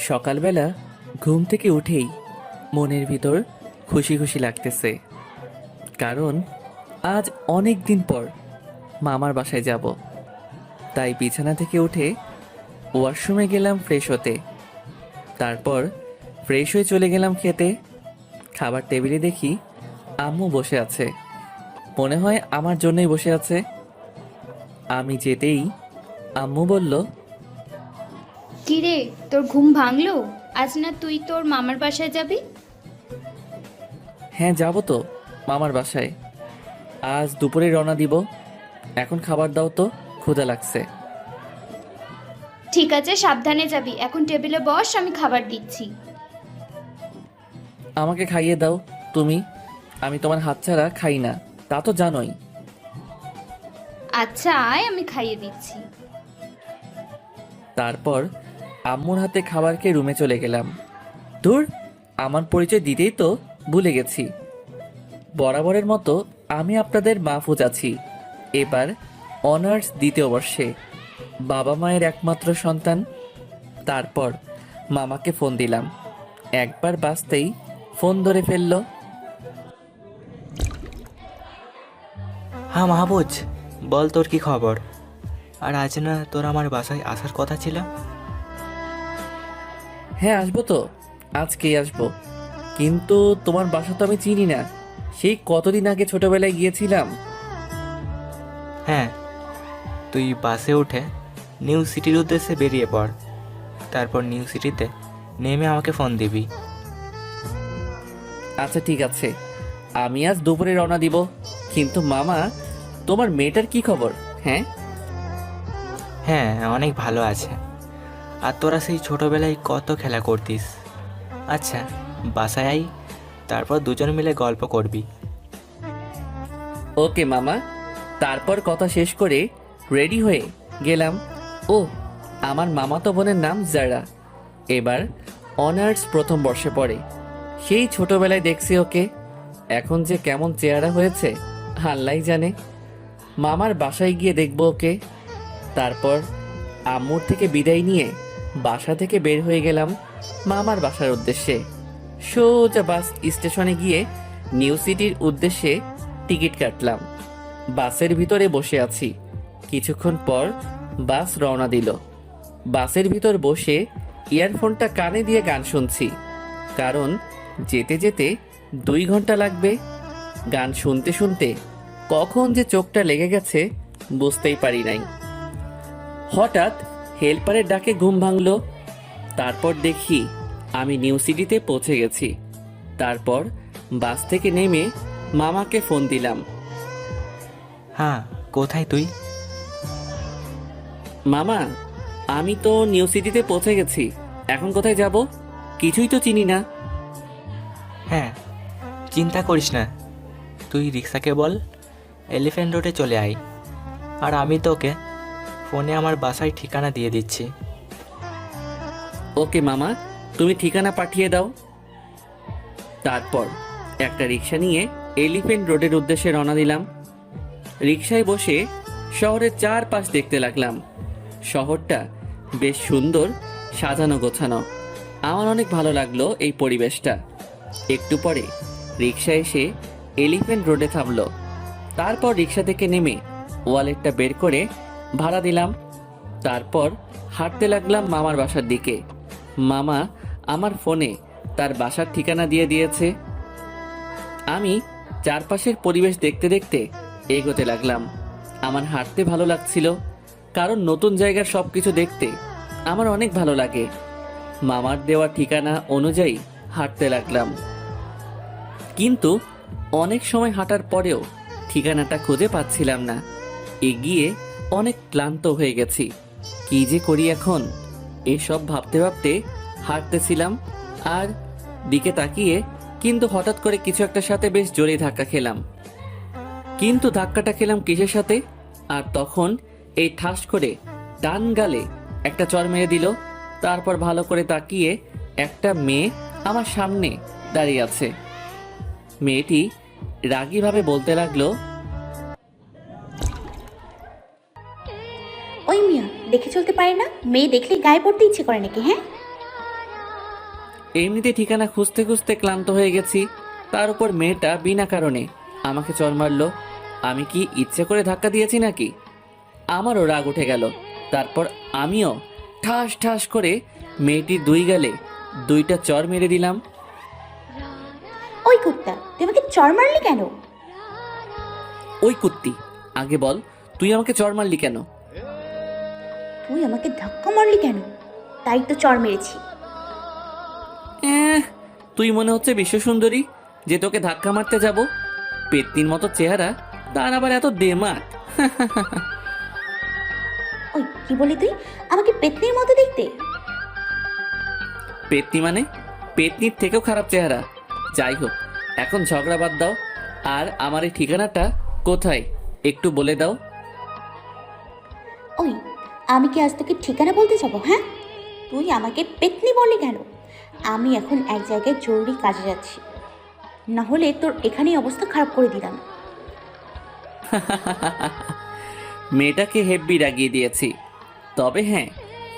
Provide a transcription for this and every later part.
সকালবেলা ঘুম থেকে উঠেই মনের ভিতর খুশি খুশি লাগতেছে, কারণ আজ অনেক দিন পর মামার বাসায় যাব। তাই বিছানা থেকে উঠে ওয়াশরুমে গেলাম ফ্রেশ হতে। তারপর ফ্রেশ হয়ে চলে গেলাম খেতে। খাবার টেবিলে দেখি আম্মু বসে আছে, মনে হয় আমার জন্যই বসে আছে। আমি যেতেই আম্মু বলল, কিরে, তোর ঘুম ভাঙলো? আজ না তুই তোর মামার বাসায় যাবি? হ্যাঁ যাব তো মামার বাসায়। আজ দুপুরে রওনা দিব। এখন খাবার দাও তো, ক্ষুধা লাগছে। ঠিক আছে, সাবধানে যাবি। এখন টেবিলে বস, আমি খাবার দিচ্ছি। আমাকে খাইয়ে দাও তুমি, আমি তোমার হাত ছাড়া খাই না, তা তো জানোই। আচ্ছা আয়, আমি খাইয়ে দিচ্ছি। তারপর আম্মুর হাতে খাবার খেয়ে রুমে চলে গেলাম। ধুর, আমার পরিচয় দিতেই তো ভুলে গেছি। বরাবরের মতো আমি আপনাদের মাহফুজ আছি। এবার অনার্স দ্বিতীয় বর্ষে, বাবা মায়ের একমাত্র সন্তান। তারপর মামাকে ফোন দিলাম, একবার বাজতেই ফোন ধরে ফেললো। হ্যাঁ মাহবুজ, বল তোর কি খবর? আর আজ না তোর আমার বাসায় আসার কথা ছিল? হ্যাঁ আসবো তো, আজকেই আসবো। কিন্তু তোমার বাসা তো আমি চিনি না, সেই কতদিন আগে ছোটবেলায় গিয়েছিলাম। হ্যাঁ, তুই বাসে উঠে নিউ সিটির উদ্দেশ্যে বেরিয়ে পড়। তারপর নিউ সিটিতে নেমে আমাকে ফোন দিবি। আচ্ছা ঠিক আছে, আমি আজ দুপুরে রওনা দিব। কিন্তু মামা, তোমার মেয়েটার কি খবর? হ্যাঁ হ্যাঁ, অনেক ভালো আছে। আর তোরা সেই ছোটবেলায় কত খেলা করতিস। আচ্ছা, বাসায় আই, তারপর দুজন মিলে গল্প করবি। ওকে মামা। তারপর কথা শেষ করে রেডি হয়ে গেলাম। ও, আমার মামাতো বোনের নাম জারা, এবার অনার্স প্রথম বর্ষে পড়ে। সেই ছোটবেলায় দেখছি ওকে, এখন যে কেমন চেহারা হয়েছে আল্লাহ জানে। মামার বাসায় গিয়ে দেখবো ওকে। তারপর আম্মুর থেকে বিদায় নিয়ে বাসা থেকে বের হয়ে গেলাম মামার বাসার উদ্দেশ্যে। সোজা বাস স্টেশনে গিয়ে নিউ সিটির উদ্দেশ্যে টিকিট কাটলাম। বাসের ভিতরে বসে আছি। কিছুক্ষণ পর বাস রওনা দিল। বাসের ভিতর বসে ইয়ারফোনটা কানে দিয়ে গান শুনছি, কারণ যেতে যেতে 2 ঘন্টা লাগবে। গান শুনতে শুনতে কখন যে চোখটা লেগে গেছে বুঝতেই পারি নাই। হঠাৎ হেল্পারের ডাকে ঘুম ভাঙলো। তারপর দেখি আমি নিউ সিটিতে পৌঁছে গেছি। তারপর বাস থেকে নেমে মামাকে ফোন দিলাম। হ্যাঁ, কোথায় তুই? মামা, আমি তো নিউ সিটিতে পৌঁছে গেছি, এখন কোথায় যাব কিছুই তো চিনি না। হ্যাঁ, চিন্তা করিস না, তুই রিক্সাকে বল এলিফ্যান্ট রোডে চলে আয়। আর আমি তোকে ফোনে আমার বাসায় ঠিকানা দিয়ে দিচ্ছি। ওকে মামা, তুমি ঠিকানা পাঠিয়ে দাও। তারপর একটা রিক্সা নিয়ে এলিফ্যান্ট রোডের উদ্দেশ্যে রওনা দিলাম। রিক্সায় বসে শহরের চারপাশ দেখতে লাগলাম। শহরটা বেশ সুন্দর, সাজানো গোছানো। আমার অনেক ভালো লাগলো এই পরিবেশটা। একটু পরে রিক্সা এসে এলিফ্যান্ট রোডে থামলো। তারপর রিক্সা থেকে নেমে ওয়ালেটটা বের করে ভাড়া দিলাম। তারপর হাঁটতে লাগলাম মামার বাসার দিকে। মামা আমার ফোনে তার বাসার ঠিকানা দিয়ে দিয়েছে। আমি চারপাশের পরিবেশ দেখতে দেখতে এগোতে লাগলাম। আমার হাঁটতে ভালো লাগছিল, কারণ নতুন জায়গার সব কিছু দেখতে আমার অনেক ভালো লাগে। মামার দেওয়া ঠিকানা অনুযায়ী হাঁটতে লাগলাম, কিন্তু অনেক সময় হাঁটার পরেও ঠিকানাটা খুঁজে পাচ্ছিলাম না। এগিয়ে অনেক ক্লান্ত হয়ে গেছি। কি যে করি এখন, এসব ভাবতে ভাবতে হাঁটতেছিলাম। আর দিকে তাকিয়ে কিন্তু হঠাৎ করে কিছু একটার সাথে বেশ জোরে ধাক্কা খেলাম। কিন্তু ধাক্কাটা খেলাম কিসের সাথে? আর তখন এই ঠাস করে ডান গালে একটা চড় মেরে দিল। তারপর ভালো করে তাকিয়ে একটা মেয়ে আমার সামনে দাঁড়িয়ে আছে। মেয়েটি রাগীভাবে বলতে লাগলো, ওই মিয়া, দেখে চলতে পারে না? মেয়ে দেখলেই গায়ে পড়তে ইচ্ছে করে নাকি? হ্যাঁ, এমনিতে ঠিকানা খুঁজতে খুঁজতে ক্লান্ত হয়ে গেছি, তার উপর মেয়েটা বিনা কারণে আমাকে চড় মারলো। আমি কি ইচ্ছে করে ধাক্কা দিয়েছি নাকি? আমারও রাগ উঠে গেল। তারপর আমিও ঠাস ঠাস করে মেয়েটির দুই গালে দুইটা চড় মেরে দিলাম। ওই কুত্তা, তুই আমাকে চড় মারলি কেন? ওই কুত্তি, আগে বল তুই আমাকে চড় মারলি কেন? তুই আমাকে ধাক্কা মারলি কেন? তাই তো চড় মেরেছি। তুই মনে হচ্ছে বিশ্বসুন্দরী যে তোকে ধাক্কা মারতে যাব? পেত্নির মতো চেহারা, তার আবার এত দেমাক। ওই কি বলি তুই? আমাকে পেতনির মতো দেখতে? পেত্নি মানে? পেত্নির থেকেও খারাপ চেহারা। যাই হোক, এখন ঝগড়া বাদ দাও, আর আমার এই ঠিকানাটা কোথায় একটু বলে দাও। ওই, আমি কি আজ তোকে ঠিকানা বলতে যাবো? হ্যাঁ, তুই আমাকে পেতনি বললি কেন? আমি এখন এক জায়গায় জরুরি কাজে যাচ্ছি, না হলে তোর এখানেই অবস্থা খারাপ করে দিলাম। মেয়েটাকে হেব্বি রাগিয়ে দিয়েছি। তবে হ্যাঁ,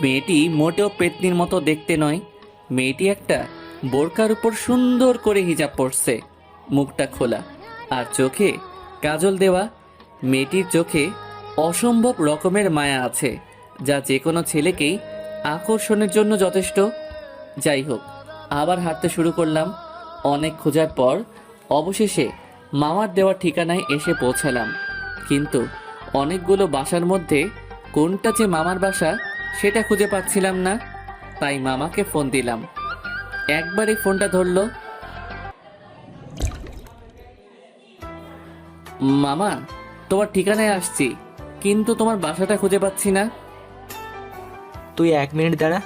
মেয়েটি মোটেও পেত্নির মতো দেখতে নয়। মেয়েটি একটা বোরকার উপর সুন্দর করে হিজাব পরছে, মুখটা খোলা আর চোখে কাজল দেওয়া। মেয়েটির চোখে অসম্ভব রকমের মায়া আছে, যা যে কোনো ছেলেকেই আকর্ষণের জন্য যথেষ্ট। যাই হোক, আবার হাঁটতে শুরু করলাম। অনেক খোঁজার পর অবশেষে মামার দেওয়া ঠিকানায় এসে পৌঁছালাম, কিন্তু অনেকগুলো বাসার মধ্যে কোনটা যে মামার বাসা সেটা খুঁজে পাচ্ছিলাম না। তাই মামাকে ফোন দিলাম। একবারই ফোনটা ধরলো। মামা, তোমার ঠিকানায় আসছি, কিন্তু তোমার বাসাটা খুঁজে পাচ্ছি না। তুই 1 মিনিট দাঁড়া,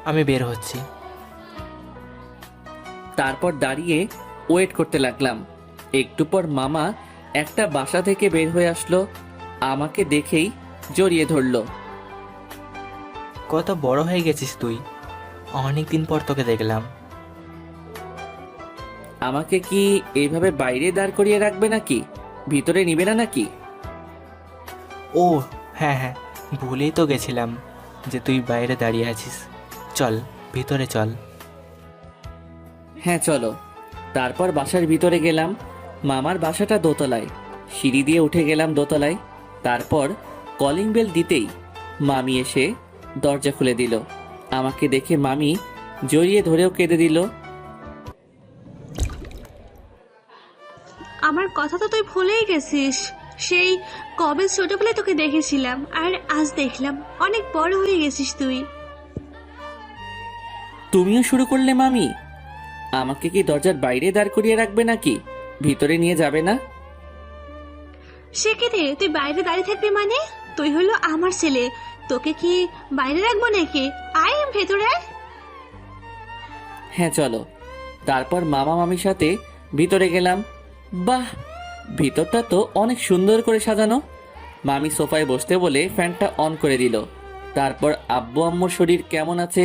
আমি বের হচ্ছি। তারপর দাঁড়িয়ে ওয়েট করতে লাগলাম। একটু পর মামা একটা বাসা থেকে বের হয়ে আসলো। আমাকে দেখেই জড়িয়ে ধরলো। কত বড় হয়ে গেছিস তুই, অনেক দিন পর তোকে দেখলাম। আমাকে কি এইভাবে বাইরে দাঁড় করিয়ে রাখবে নাকি? ভিতরে নিবে না নাকি? ও হ্যাঁ হ্যাঁ, ভুলেই তো গেছিলাম যে তুই বাইরে দাঁড়িয়ে আছিস। চল ভিতরে চল। হ্যাঁ চলো। তারপর বাসার ভিতরে গেলাম। মামার বাসাটা দোতলায়, সিঁড়ি দিয়ে উঠে গেলাম দোতলায়। তারপর কলিং বেল দিতেই মামি এসে দরজা খুলে দিল। আমাকে দেখে মামি জড়িয়ে ধরেও কেঁদে দিল। আমার কথা তো তুই ভুলেই গেছিস। সেই কবে ছোটবেলায় তোকে দেখেছিলাম, আর আজ দেখলাম অনেক বড় হয়ে গেছিস তুই। তুমিও শুরু করলে মামি? আমাকে কি দরজার বাইরে দাঁড় করিয়ে রাখবে নাকি? ভিতরে নিয়ে যাবে না? সে কে রে, তুই বাইরে দাঁড়িয়ে থাকবি মানে? তুই হলো আমার ছেলে, তোকে কি বাইরে রাখবো নাকি? আয় ভেতরে আয়। হ্যাঁ চলো। তারপর মামা মামির সাথে ভিতরে গেলাম। বাহ, ভিতরটা তো অনেক সুন্দর করে সাজানো। মামি সোফায় বসতে বলে ফ্যানটা অন করে দিল। তারপর আব্বু আম্মুর শরীর কেমন আছে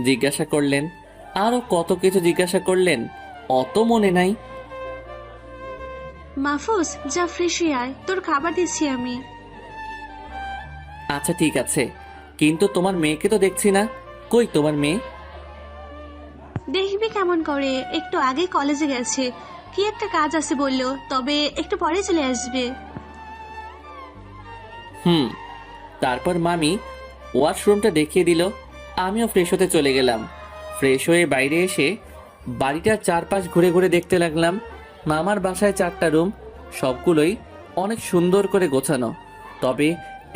জিজ্ঞাসা করলেন, আরও কত কিছু জিজ্ঞাসা করলেন, অত মনে নাই। মাহফুজ, যা ফ্রেশ হয়ে আয়, তোর খাবার দিচ্ছি আমি। আচ্ছা ঠিক আছে, কিন্তু তোমার মেয়েকে তো দেখছি না। কই তোমার মেয়ে? দেখবি কেমন করে, একটু আগে কলেজে গেছে, কি একটা কাজ আছে বললো, তবে একটু পরে চলে আসবে। তারপর মামি ওয়াশরুমটা দেখিয়ে দিল। আমিও ফ্রেশ হতে চলে গেলাম। ফ্রেশ হয়ে বাইরে এসে বাড়িটার চারপাশ ঘুরে ঘুরে দেখতে লাগলাম। মামার বাসায় 4টা রুম, সবগুলোই অনেক সুন্দর করে গোছানো। তবে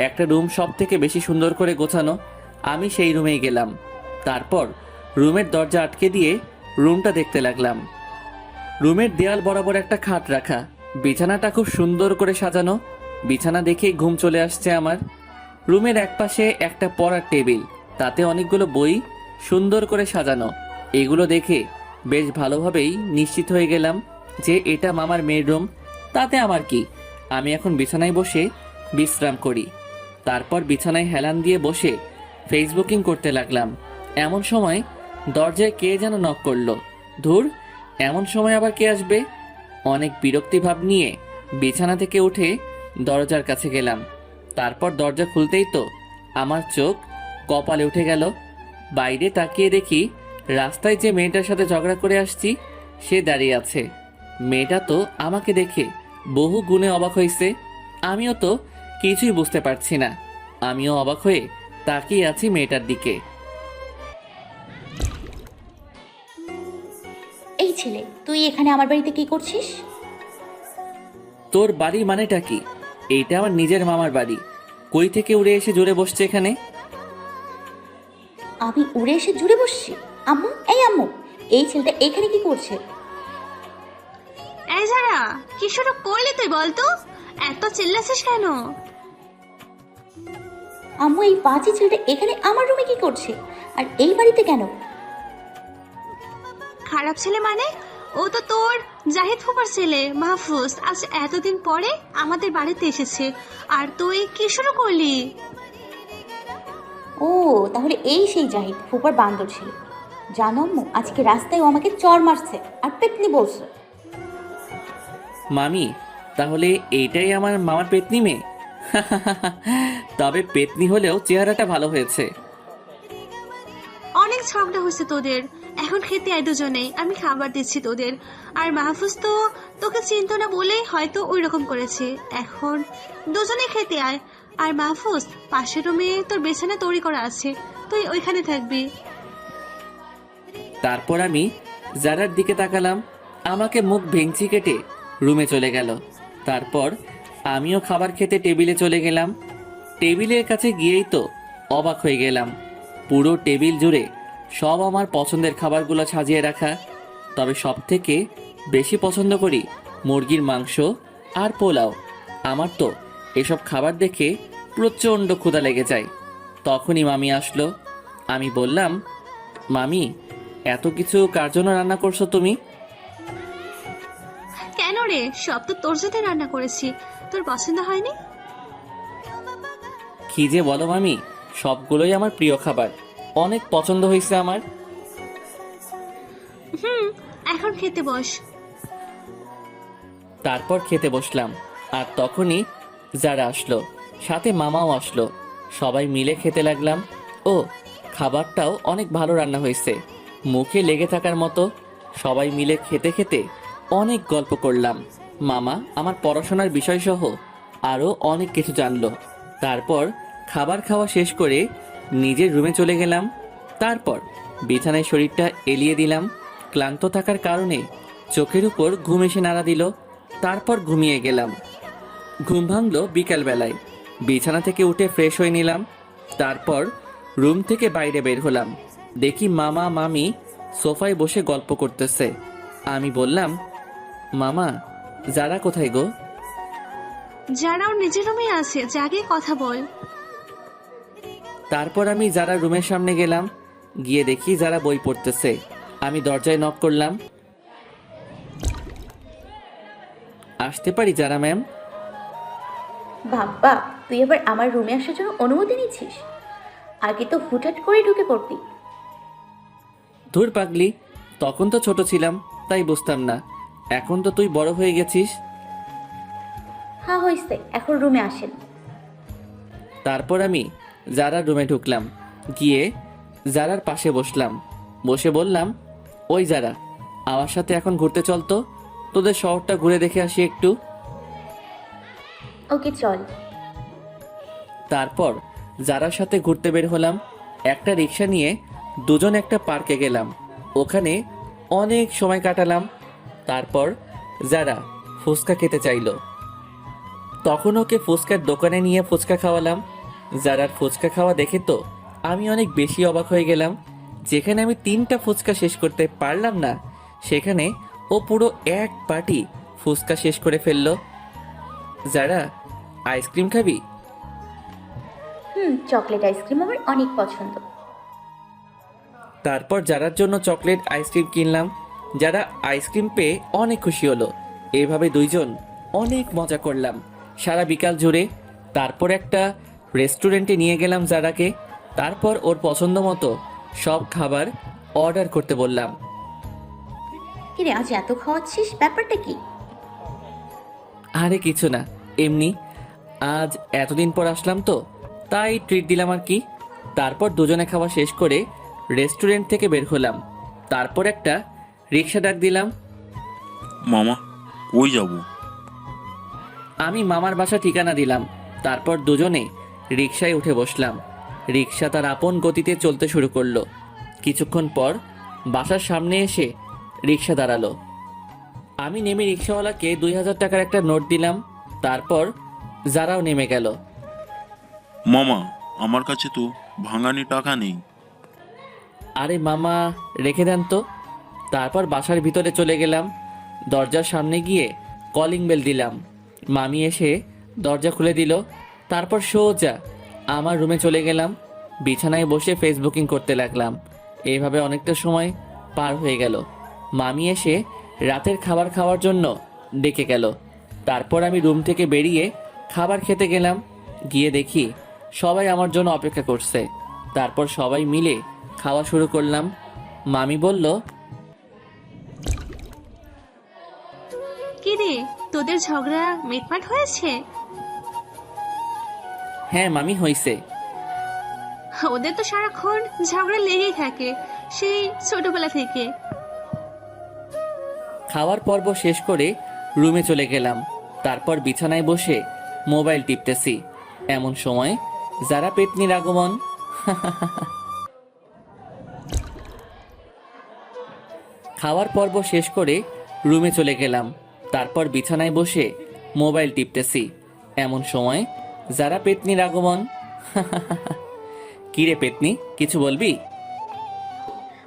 একটা রুম সব থেকে বেশি সুন্দর করে গোছানো। আমি সেই রুমেই গেলাম। তারপর রুমের দরজা আটকে দিয়ে রুমটা দেখতে লাগলাম। রুমের দেয়াল বরাবর একটা খাট রাখা, বিছানাটা খুব সুন্দর করে সাজানো। বিছানা দেখেই ঘুম চলে আসছে আমার। রুমের একপাশে একটা পড়ার টেবিল, তাতে অনেকগুলো বই সুন্দর করে সাজানো। এগুলো দেখে বেশ ভালোভাবেই নিশ্চিত হয়ে গেলাম যে এটা মামার মেয়ের রুম। তাতে আমার কি, আমি এখন বিছানায় বসে বিশ্রাম করি। তারপর বিছানায় হেলান দিয়ে বসে ফেসবুকিং করতে লাগলাম। এমন সময় দরজায় কে যেন নক করলো। ধুর, এমন সময় আবার কে আসবে? অনেক বিরক্তি ভাব নিয়ে বিছানা থেকে উঠে দরজার কাছে গেলাম। তারপর দরজা খুলতেই তো আমার চোখ কপালে উঠে গেল। বাইরে তাকিয়ে দেখি রাস্তায় যে মেয়েটার সাথে ঝগড়া করে আসছি সে দাঁড়িয়ে আছে। মেয়েটা তো আমাকে দেখে বহু গুণে অবাক হয়েছে। আমিও তো কিছুই বুঝতে পারছি না। আমিও অবাক হয়ে তাকিয়ে আছি মেয়েটার দিকে। এই ছেলে, তুই এখানে আমার বাড়িতে কি করছিস? তোর বাড়ির মানেটা কি? এইটা আমার নিজের মামার বাড়ি। কই থেকে উড়ে এসে জুড়ে বসছে এখানে? আমি উড়ে এসে জুড়ে বসছি? আম্মু, এই আম্মু, এই ছেলেটা এখানে কি করছে? এই যারা, কি শুরু করলি তুই বলতো? এত চিল্লাছিস কেন? আম্মু, এই বাজে ছেলেটা এখানে আমার রুমে কি করছে? আর এই বাড়িতে কেন? খারাপ ছেলে মানে? ও তো তোর জাহিদ ফুফার ছেলে মাহফুজ। আজ এতদিন পরে আমাদের বাড়িতে এসেছে, আর তুই কি শুরু করলি? ও, তাহলে এই সেই জাহিদ ফুপার বান্দর ছিল। জানো আম্মু, আজকে রাস্তায় ও আমাকে চর মারছে আর পেতনি বলছে। মামি, তাহলে এইটাই আমার মামার পেতনি মেয়ে? তবে পেতনি হলেও চেহারাটা ভালো হয়েছে। অনেক ঝগড়া হয়েছে তোদের, এখন খেতে আয় দুজনেই, আমি খাবার দিচ্ছি তোদের। আর মাহফুজ তো তোকে চিনতো না বলেই হয়তো ওই রকম করেছে। এখন দুজনেই খেতে আয়। আর মাহফুজ, পাশের রুমে তোর বিছানা তৈরি করা আছে, তুই ওইখানে থাকবি। তারপর আমি জারার দিকে তাকালাম। আমাকে মুখ ভেঙচি কেটে রুমে চলে গেল। তারপর আমিও খাবার খেতে টেবিলে চলে গেলাম। টেবিলের কাছে গিয়েই তো অবাক হয়ে গেলাম। পুরো টেবিল জুড়ে সব আমার পছন্দের খাবারগুলো সাজিয়ে রাখা। তবে সব থেকে বেশি পছন্দ করি মুরগির মাংস আর পোলাও। আমার তো এসব খাবার দেখে প্রচণ্ড ক্ষুধা লেগে যায়। তখনই মামি আসলো। আমি বললাম, মামি, এত কিছু কার জন্য রান্না করছো তুমি? কেন রে, সব তো তোর সাথে রান্না করেছি, তোর পছন্দ হয়নি? কি যে বলো মামি, সবগুলোই আমার প্রিয় খাবার, অনেক পছন্দ হয়েছে আমার। এখন খেতে বস। তারপর খেতে বসলাম। আর তখনই যারা আসলো, সাথে মামাও আসলো। সবাই মিলে খেতে লাগলাম। ও, খাবারটাও অনেক ভালো রান্না হয়েছে, মুখে লেগে থাকার মতো। সবাই মিলে খেতে খেতে অনেক গল্প করলাম। মামা আমার পড়াশোনার বিষয়সহ আরও অনেক কিছু জানলো। তারপর খাবার খাওয়া শেষ করে নিজের রুমে চলে গেলাম। তারপর বিছানায় শরীরটা এলিয়ে দিলাম। ক্লান্ত থাকার কারণে চোখের উপর ঘুম এসে নাড়া দিল। তারপর ঘুমিয়ে গেলাম। ঘুম ভাঙলো বিকালবেলায়। বিছানা থেকে উঠে ফ্রেশ হয়ে নিলাম। তারপর রুম থেকে বাইরে বের হলাম। দেখি মামা মামি সোফায় বসে গল্প করতেছে। আমি বললাম, মামা, যারা কোথায় গো? যারা ওর নিজের রুমে আছে, জাগে কথা বল। তারপর আমি যারা রুমের সামনে গেলাম। গিয়ে দেখি যারা বই পড়তেছে। আমি দরজায় নক করলাম। আসতে পারি যারা ম্যাম? বাবা, তুই এবার আমার রুমে আসার জন্য অনুমতি নিচ্ছিস? আগে তো হুটহাট করে ঢুকে পড়তি। ধুর পাগলি, তখন তো ছোট ছিলাম, তাই বুঝতাম না। এখন তো তুই বড় হয়ে গেছিস। হ্যাঁ হয়েছে, এখন রুমে আসেন। তারপর আমি জারার রুমে ঢুকলাম। গিয়ে জারার পাশে বসলাম। বসে বললাম, ওই যারা, আমার সাথে এখন ঘুরতে চল তো, তোদের শহরটা ঘুরে দেখে আসি একটু। ওকে, চল। তারপর যারার সাথে ঘুরতে বের হলাম। একটা রিক্সা নিয়ে দুজন একটা পার্কে গেলাম। ওখানে অনেক সময় কাটালাম। তারপর যারা ফুচকা খেতে চাইলো, তখন ওকে ফুচকার দোকানে নিয়ে ফুচকা খাওয়ালাম। যারার ফুচকা খাওয়া দেখে তো আমি অনেক বেশি অবাক হয়ে গেলাম। যেখানে আমি 3টা ফুচকা শেষ করতে পারলাম না, সেখানে ও পুরো এক বাটি ফুচকা শেষ করে ফেললো। যারা, আইসক্রিম খাবি? চকলেট আইসক্রিম আমার অনেক পছন্দ। তারপর যারার জন্য চকলেট আইসক্রিম কিনলাম। যারা আইসক্রিম পেয়ে অনেক খুশি হলো। এইভাবে দুইজন অনেক মজা করলাম সারা বিকাল জুড়ে। তারপর একটা রেস্টুরেন্টে নিয়ে গেলাম যারাকে। তারপর ওর পছন্দ মতো সব খাবার অর্ডার করতে বললাম। কিরে, আজ এত খাওয়াচ্ছিস, ব্যাপারটা কি? আরে কিছু না, এমনি আজ এতদিন পর আসলাম তো, তাই ট্রিট দিলাম আর কি। তারপর দুজনে খাওয়া শেষ করে রেস্টুরেন্ট থেকে বের হলাম। তারপর একটা রিক্সা ডাক দিলাম। মামা কই যাব? আমি মামার বাসা ঠিকানা দিলাম। তারপর দুজনে রিক্সায় উঠে বসলাম। রিক্সা তার আপন গতিতে চলতে শুরু করলো। কিছুক্ষণ পর বাসার সামনে এসে রিক্সা দাঁড়ালো। আমি নেমে রিক্সাওয়ালাকে 2000 টাকার একটা নোট দিলাম। তারপর যারাও নেমে গেল। মামা আমার কাছে তো ভাঙানি টাকা নেই। আরে মামা, রেখে দেন তো। তারপর বাসার ভিতরে চলে গেলাম। দরজার সামনে গিয়ে কলিং বেল দিলাম। মামি এসে দরজা খুলে দিল। তারপর সোজা আমার রুমে চলে গেলাম। বিছানায় বসে ফেসবুকিং করতে লাগলাম। এইভাবে অনেকটা সময় পার হয়ে গেল। মামি এসে রাতের খাবার খাওয়ার জন্য ডেকে গেল। তারপর আমি রুম থেকে বেরিয়ে খাবার খেতে গেলাম। গিয়ে দেখি সবাই আমার জন্য অপেক্ষা করছে। তারপর সবাই মিলে খাওয়া শুরু করলাম। মামি বলল, কি রে, তোদের ঝগড়া মিটমাট হয়েছে? হ্যাঁ মামি, হইছে। ওদের তো সারাক্ষণ ঝগড়া লেগেই থাকে, সেই ছোটবেলা থেকে। খাওয়ার পর্ব শেষ করে রুমে চলে গেলাম। তারপর বিছানায় বসে মোবাইল টিপতেছি। এমন সময় যারা পেতনির আগমন। খাওয়ার পর্ব শেষ করে রুমে চলে গেলাম। তারপর বিছানায় বসে মোবাইল টিপতেছি। এমন সময় যারা পেতনির আগমন। কিরে পেতনি, কিছু বলবি?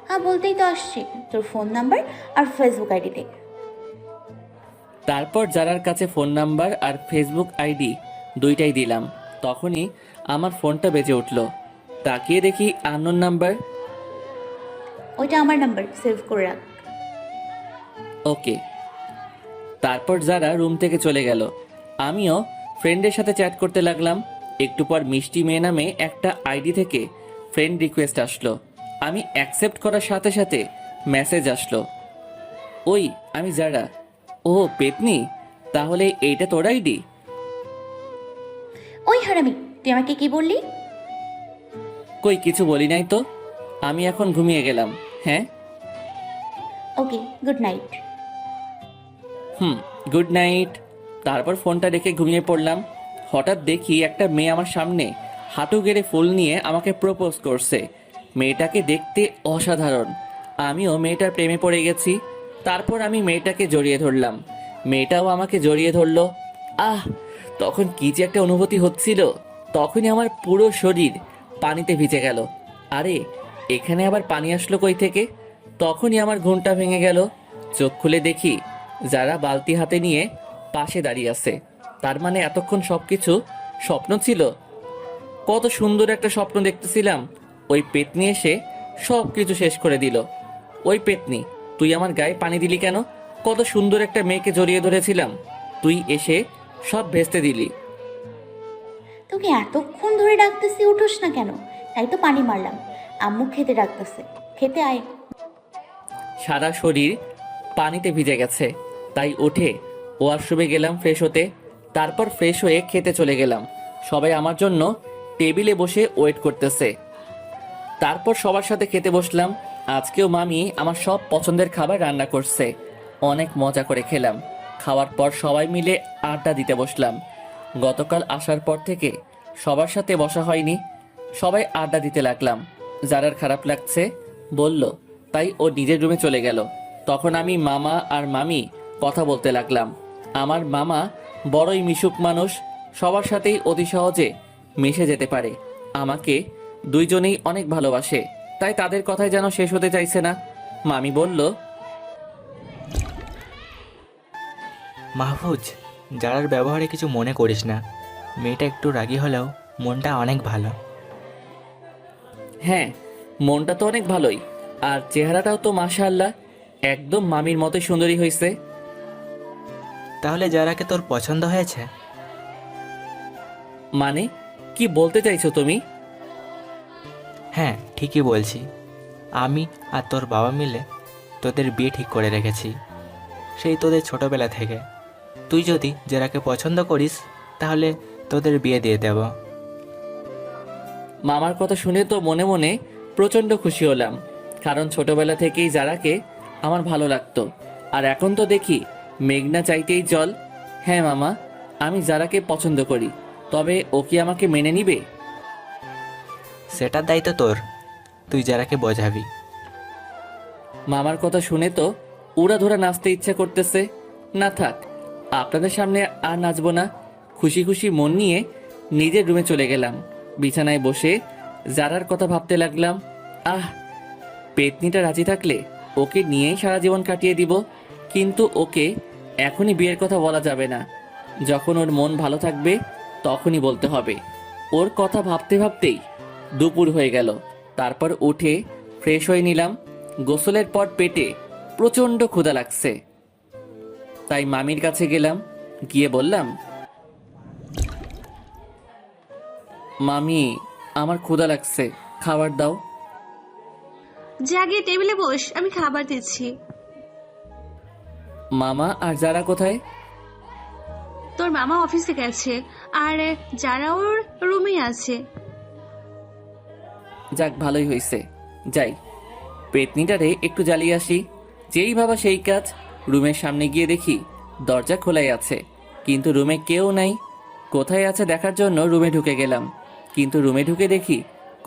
হ্যাঁ, বলতেই তো আসছি, তোর ফোন নাম্বার আর ফেসবুক আইডি দে। তারপর যারার কাছে ফোন নাম্বার আর ফেসবুক আইডি দুইটাই দিলাম। তখনই আমার ফোনটা বেজে উঠল। তাকিয়ে দেখি আননোন নাম্বার। ওইটা আমার নাম্বার, সেভ করে রাখ। ওকে। তারপর যারা রুম থেকে চলে গেল। আমিও ফ্রেন্ডের সাথে চ্যাট করতে লাগলাম। একটু পর মিষ্টি মেয়ে নামে একটা আইডি থেকে ফ্রেন্ড রিকোয়েস্ট আসলো। আমি অ্যাকসেপ্ট করার সাথে সাথে মেসেজ আসলো, ওই আমি যারা। ও পেতনি, তাহলে এইটা তোর আইডি? ওই হারামি, তুই আমাকে কি বললি? কই কিছু বলি নাই তো। আমি এখন ঘুমিয়ে গেলাম। হ্যাঁ। ওকে, গুড নাইট। Good night. তারপর ফোনটা রেখে ঘুমিয়ে পড়লাম। হঠাৎ দেখি একটা মেয়ে আমার সামনে হাঁটু গেড়ে ফুল নিয়ে আমাকে প্রপোজ করছে। মেয়েটাকে দেখতে অসাধারণ। আমিও মেয়েটার প্রেমে পড়ে গেছি। তারপর আমি মেয়েটাকে জড়িয়ে ধরলাম। মেয়েটাও আমাকে জড়িয়ে ধরলো। আহ, তখন কি যে একটা অনুভূতি হচ্ছিল। তখনই আমার পুরো শরীর পানিতে ভিজে গেল। আরে, এখানে আবার পানি আসলো কই থেকে? তখনই আমার ঘুমটা ভেঙে গেল। চোখ খুলে দেখি যারা বালতি হাতে নিয়ে পাশে দাঁড়িয়ে আছে। তার মানে এতক্ষণ সবকিছু স্বপ্ন ছিল। কত সুন্দর একটা স্বপ্ন দেখতেছিলাম। ওই পেতনি এসে সব কিছু শেষ করে দিল। ওই পেতনি, তুই আমার গায়ে পানি দিলি কেন? কত সুন্দর একটা মেয়েকে জড়িয়ে ধরেছিলাম, তুই এসে সব ভেস্তে দিলি। তোকে এতক্ষণ ধরে ডাকতেছি, উঠোস না কেন? তাই তো পানি মারলাম। আম্মু খেতে ডাকতেছে, খেতে আয়। সারা শরীর পানিতে ভিজে গেছে, তাই উঠে ওয়াশরুমে গেলাম ফ্রেশ হতে। তারপর ফ্রেশ হয়ে খেতে চলে গেলাম। সবাই আমার জন্য টেবিলে বসে ওয়েট করতেছে। তারপর সবার সাথে খেতে বসলাম। আজকেও মামি আমার সব পছন্দের খাবার রান্না করছে। অনেক মজা করে খেলাম। খাওয়ার পর সবাই মিলে আড্ডা দিতে বসলাম। গতকাল আসার পর থেকে সবার সাথে বসা হয়নি। সবাই আড্ডা দিতে লাগলাম। যারার খারাপ লাগছে বলল, তাই ও নিজের রুমে চলে গেল। তখন আমি মামা আর মামি কথা বলতে লাগলাম। আমার মামা বড়ই মিশুক মানুষ, সবার সাথেই অতি সহজে মিশে যেতে পারে। আমাকে দুইজনেই অনেক ভালোবাসে, তাই তাদের কথাই যেন শেষ হতে চাইছে না। মামি বলল, মাহফুজ, যারার ব্যবহারে কিছু মনে করিস না। মেয়েটা একটু রাগী হলেও মনটা অনেক ভালো। হ্যাঁ, মনটা তো অনেক ভালোই, আর চেহারাটাও তো মাশাআল্লাহ একদম মামির মতো সুন্দরী হয়েছে। তাহলে যারাকে তোর পছন্দ হয়েছে? মানে কি বলতে চাইছো তুমি? হ্যাঁ, ঠিকই বলছি। আমি আর তোর বাবা মিলে তোদের বিয়ে ঠিক করে রেখেছি, সেই তোদের ছোটবেলা থেকে। তুই যদি যারাকে পছন্দ করিস তাহলে তোদের বিয়ে দিয়ে দেব। মামার কথা শুনে তো মনে মনে প্রচণ্ড খুশি হলাম, কারণ ছোটবেলা থেকেই যারাকে আমার ভালো লাগতো। আর এখন তো দেখি মেঘনা চাইতেই জল। হ্যাঁ মামা, আমি যারাকে পছন্দ করি, তবে ও কি আমাকে মেনে নিবে? সেটার দায়িত্ব তোর, তুই যারাকে বোঝাবি। মামার কথা শুনে তো উড়াধুরা নাচতে ইচ্ছা করতেছে। না থাক, আপনাদের সামনে আর নাচবো না। খুশি খুশি মন নিয়ে নিজের রুমে চলে গেলাম। বিছানায় বসে জারার কথা ভাবতে লাগলাম। আহ, পেতনিটা রাজি থাকলে ওকে নিয়েই সারা জীবন কাটিয়ে দিব। কিন্তু ওকে এখনই বিয়ের কথা বলা যাবে না। যখন ওর মন ভালো থাকবে তখনই বলতে হবে। ওর কথা ভাবতে ভাবতেই দুপুর হয়ে গেল। তারপর উঠে ফ্রেশ হয়ে নিলাম। গোসলের পর পেটে প্রচণ্ড ক্ষুধা লাগছে, তাই মামির কাছে গেলাম। গিয়ে বললাম, মামি, আমার ক্ষুধা লাগছে, খাবার দাও। যা গিয়ে টেবিলে বস, আমি খাবার দিচ্ছি। মামা আর যারা কোথায়? তোর মামা অফিসে গেছে, আর যারা ওর রুমে আছে। যাক, ভালোই হয়েছে, যাই পেতনিটারে একটু জ্বালিয়ে আসি। যেই ভাবা সেই কাজ। রুমের সামনে গিয়ে দেখি দরজা খোলাই আছে, কিন্তু রুমে কেউ নাই। কোথায় আছে দেখার জন্য রুমে ঢুকে গেলাম, কিন্তু রুমে ঢুকে দেখি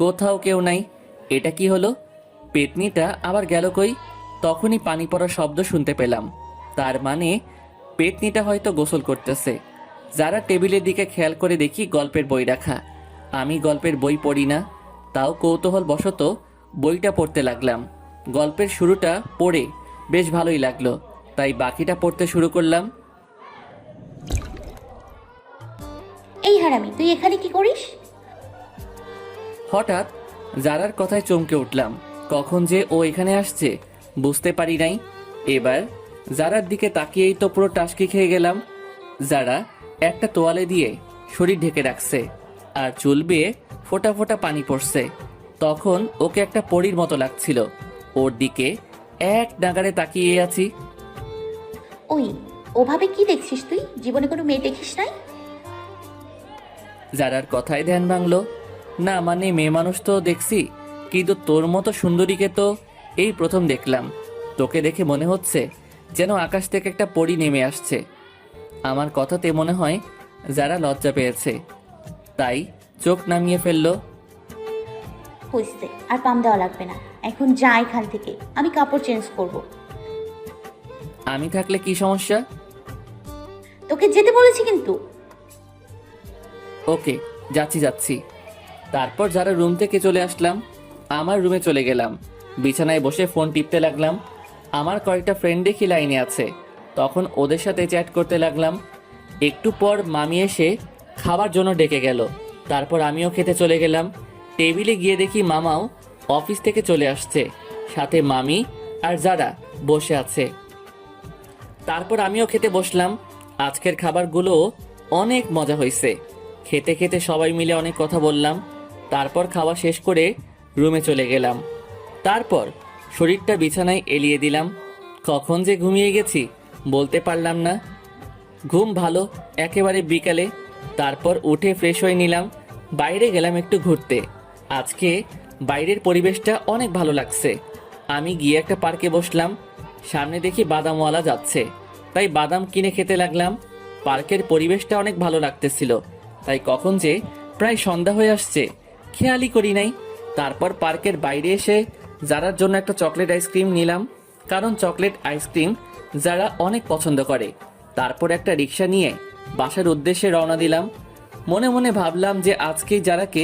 কোথাও কেউ নাই। এটা কি হলো? পেতনিটা আবার গেল কই? তখনই পানি পড়ার শব্দ শুনতে পেলাম। তার মানে পেতনিটা হয়তো গোসল করতেছে। যারা টেবিলের দিকে খেয়াল করে দেখি গল্পের বই রাখা। আমি গল্পের বই পড়ি না, তাও কৌতূহল বশত বইটা পড়তে লাগলাম। গল্পের শুরুটা পড়ে বেশ ভালোই লাগলো, তাই বাকিটা পড়তে শুরু করলাম। এই হারামি, তুই এখানে কি করিস? হঠাৎ জারার কথায় চমকে উঠলাম। কখন যে ও এখানে আসছে বুঝতে পারি নাই। এবার জারার দিকে তাকিয়েই তো পুরো টাসকি খেয়ে গেলাম। যারা একটা তোয়ালে দিয়ে শরীর ঢেকে রাখছে, আর চুল বেয়ে ফোঁটা ফোঁটা পানি পড়ছে। তখন ওকে একটা পরীর মতো লাগছিল। ওর দিকে এক নাগাড়ে তাকিয়ে আছি। ওই, ওভাবে কি দেখছিস তুই? জীবনে কোনো মেয়ে দেখিস নাই? যারার কথায় ধ্যান ভাঙলো। না মানে মেয়ে মানুষ তো দেখছি, কিন্তু তোর মতো সুন্দরীকে তো এই প্রথম দেখলাম। তোকে দেখে মনে হচ্ছে যেন আকাশ থেকে একটা পরী নেমে আসছে। আমার কথাতে মনে হয় যারা লজ্জা পেয়েছে, তাই চোখ নামিয়ে ফেললো। হইছে, আর পাম দেওয়া লাগবে না। এখন যা এখান থেকে, আমি কাপড় চেঞ্জ করব। আমি থাকলে কি সমস্যা? তোকে যেতে বলেছি কিন্তু। ওকে, যাচ্ছি যাচ্ছি। তারপর যারা রুম থেকে চলে আসলাম, আমার রুমে চলে গেলাম। বিছানায় বসে ফোন টিপতে লাগলাম। আমার কয়েকটা ফ্রেন্ড দেখি লাইনে আছে, তখন ওদের সাথে চ্যাট করতে লাগলাম। একটু পর মামি এসে খাবার জন্য ডেকে গেল। তারপর আমিও খেতে চলে গেলাম। টেবিলে গিয়ে দেখি মামাও অফিস থেকে চলে আসছে, সাথে মামি আর যারা বসে আছে। তারপর আমিও খেতে বসলাম। আজকের খাবারগুলো অনেক মজা হয়েছে। খেতে খেতে সবাই মিলে অনেক কথা বললাম। তারপর খাওয়া শেষ করে রুমে চলে গেলাম। তারপর শরীরটা বিছানায় এলিয়ে দিলাম। কখন যে ঘুমিয়ে গেছি বলতে পারলাম না। ঘুম ভালো একেবারে বিকালে। তারপর উঠে ফ্রেশ হয়ে নিলাম। বাইরে গেলাম একটু ঘুরতে। আজকে বাইরের পরিবেশটা অনেক ভালো লাগছে। আমি গিয়ে একটা পার্কে বসলাম। সামনে দেখি বাদামওয়ালা যাচ্ছে, তাই বাদাম কিনে খেতে লাগলাম। পার্কের পরিবেশটা অনেক ভালো লাগতেছিল, তাই কখন যে প্রায় সন্ধ্যা হয়ে আসছে খেয়ালই করি নাই। তারপর পার্কের বাইরে এসে যারার জন্য একটা চকলেট আইসক্রিম নিলাম, কারণ চকলেট আইসক্রিম যারা অনেক পছন্দ করে। তারপর একটা রিক্সা নিয়ে বাসার উদ্দেশ্যে রওনা দিলাম। মনে মনে ভাবলাম যে আজকেই যারাকে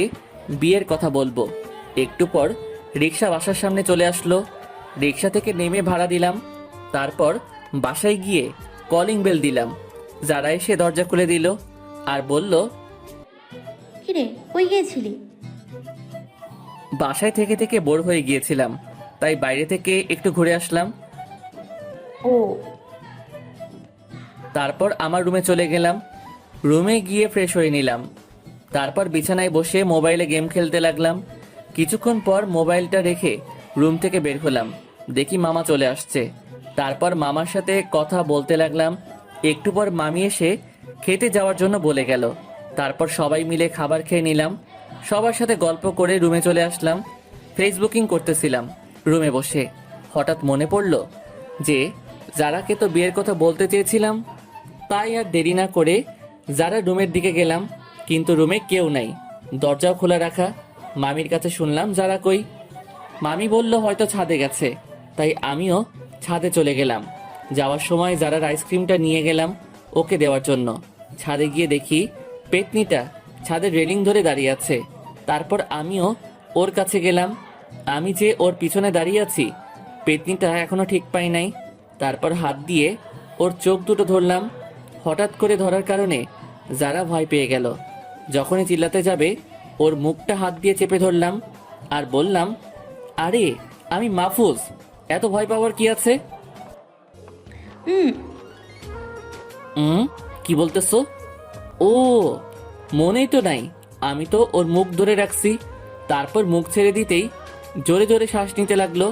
বিয়ের কথা বলবো। একটু পর রিক্সা বাসার সামনে চলে আসলো। রিক্সা থেকে নেমে ভাড়া দিলাম। তারপর বাসায় গিয়ে কলিং বেল দিলাম। যারা এসে দরজা খুলে দিল আর বলল, কিরে, কই গিয়েছিলি? বাসায় থেকে থেকে বোর হয়ে গিয়েছিলাম, তাই বাইরে থেকে একটু ঘুরে আসলাম। ও, তারপর আমার রুমে চলে গেলাম। রুমে গিয়ে ফ্রেশ হয়ে নিলাম। তারপর বিছানায় বসে মোবাইলে গেম খেলতে লাগলাম। কিছুক্ষণ পর মোবাইলটা রেখে রুম থেকে বের হলাম। দেখি মামা চলে আসছে। তারপর মামার সাথে কথা বলতে লাগলাম। একটু পর মামি এসে খেতে যাওয়ার জন্য বলে গেল। তারপর সবাই মিলে খাবার খেয়ে নিলাম। সবার সাথে গল্প করে রুমে চলে আসলাম। ফেসবুকিং করতেছিলাম। রুমে বসে হঠাৎ মনে পড়ল যে যারাকে তো বিয়ের কথা বলতে চেয়েছিলাম। তাই আর দেরি না করে যারা রুমের দিকে গেলাম, কিন্তু রুমে কেউ নাই, দরজাও খোলা রাখা। মামির কাছে শুনলাম যারা কই। মামি বলল হয়তো ছাদে গেছে, তাই আমিও ছাদে চলে গেলাম। যাওয়ার সময় যারার আইসক্রিমটা নিয়ে গেলাম ওকে দেওয়ার জন্য। ছাদে গিয়ে দেখি পেতনিটা ছাদের রেলিং ধরে দাঁড়িয়ে আছে। তারপর আমিও ওর কাছে গেলাম। আমি যে ওর পিছনে দাঁড়িয়ে আছি, পেতনিটা এখনো ঠিক পাই নাই। তারপর হাত দিয়ে ওর চোখ দুটো ধরলাম। হঠাৎ করে ধরার কারণে যারা ভয় পেয়ে গেল। যখনই চিল্লাতে যাবে ওর মুখটা হাত দিয়ে চেপে ধরলাম আর বললাম, আরে আমি মাহফুজ, এত ভয় পাওয়ার কি আছে? হুম। কি বলতেছো? ও, মনেই তো নাই, আমি তো ওর মুখ ধরে রাখছি। তারপর মুখ ছেড়ে দিতেই জোরে জোরে শ্বাস নিতে লাগলো।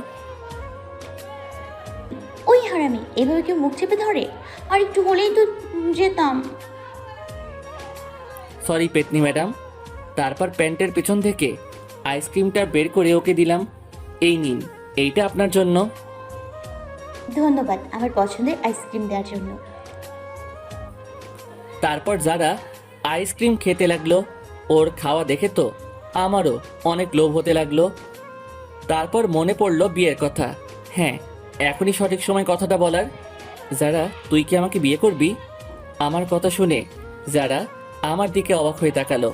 ওই হারামি, এভাবে কেউ মুখ চেপে ধরে? আর একটু হলেই তো যেতাম। সরি পেতনি ম্যাডাম। তারপর প্যান্টের পেছন থেকে আইসক্রিমটা বের করে ওকে দিলাম। এই নিন, এইটা আপনার জন্য। ধন্যবাদ আমার পছন্দের আইসক্রিম দেওয়ার জন্য। তারপর যারা আইসক্রিম খেতে লাগলো। ওর খাওয়া দেখে তো আমারও অনেক লোভ হতে লাগলো। তারপর মনে পড়লো বিয়ের কথা। হ্যাঁ, এখনই সঠিক সময় কথাটা বলার। যারা, তুই কি আমাকে বিয়ে করবি? আমার কথা শুনে যারা আমার দিকে অবাক হয়ে তাকালো।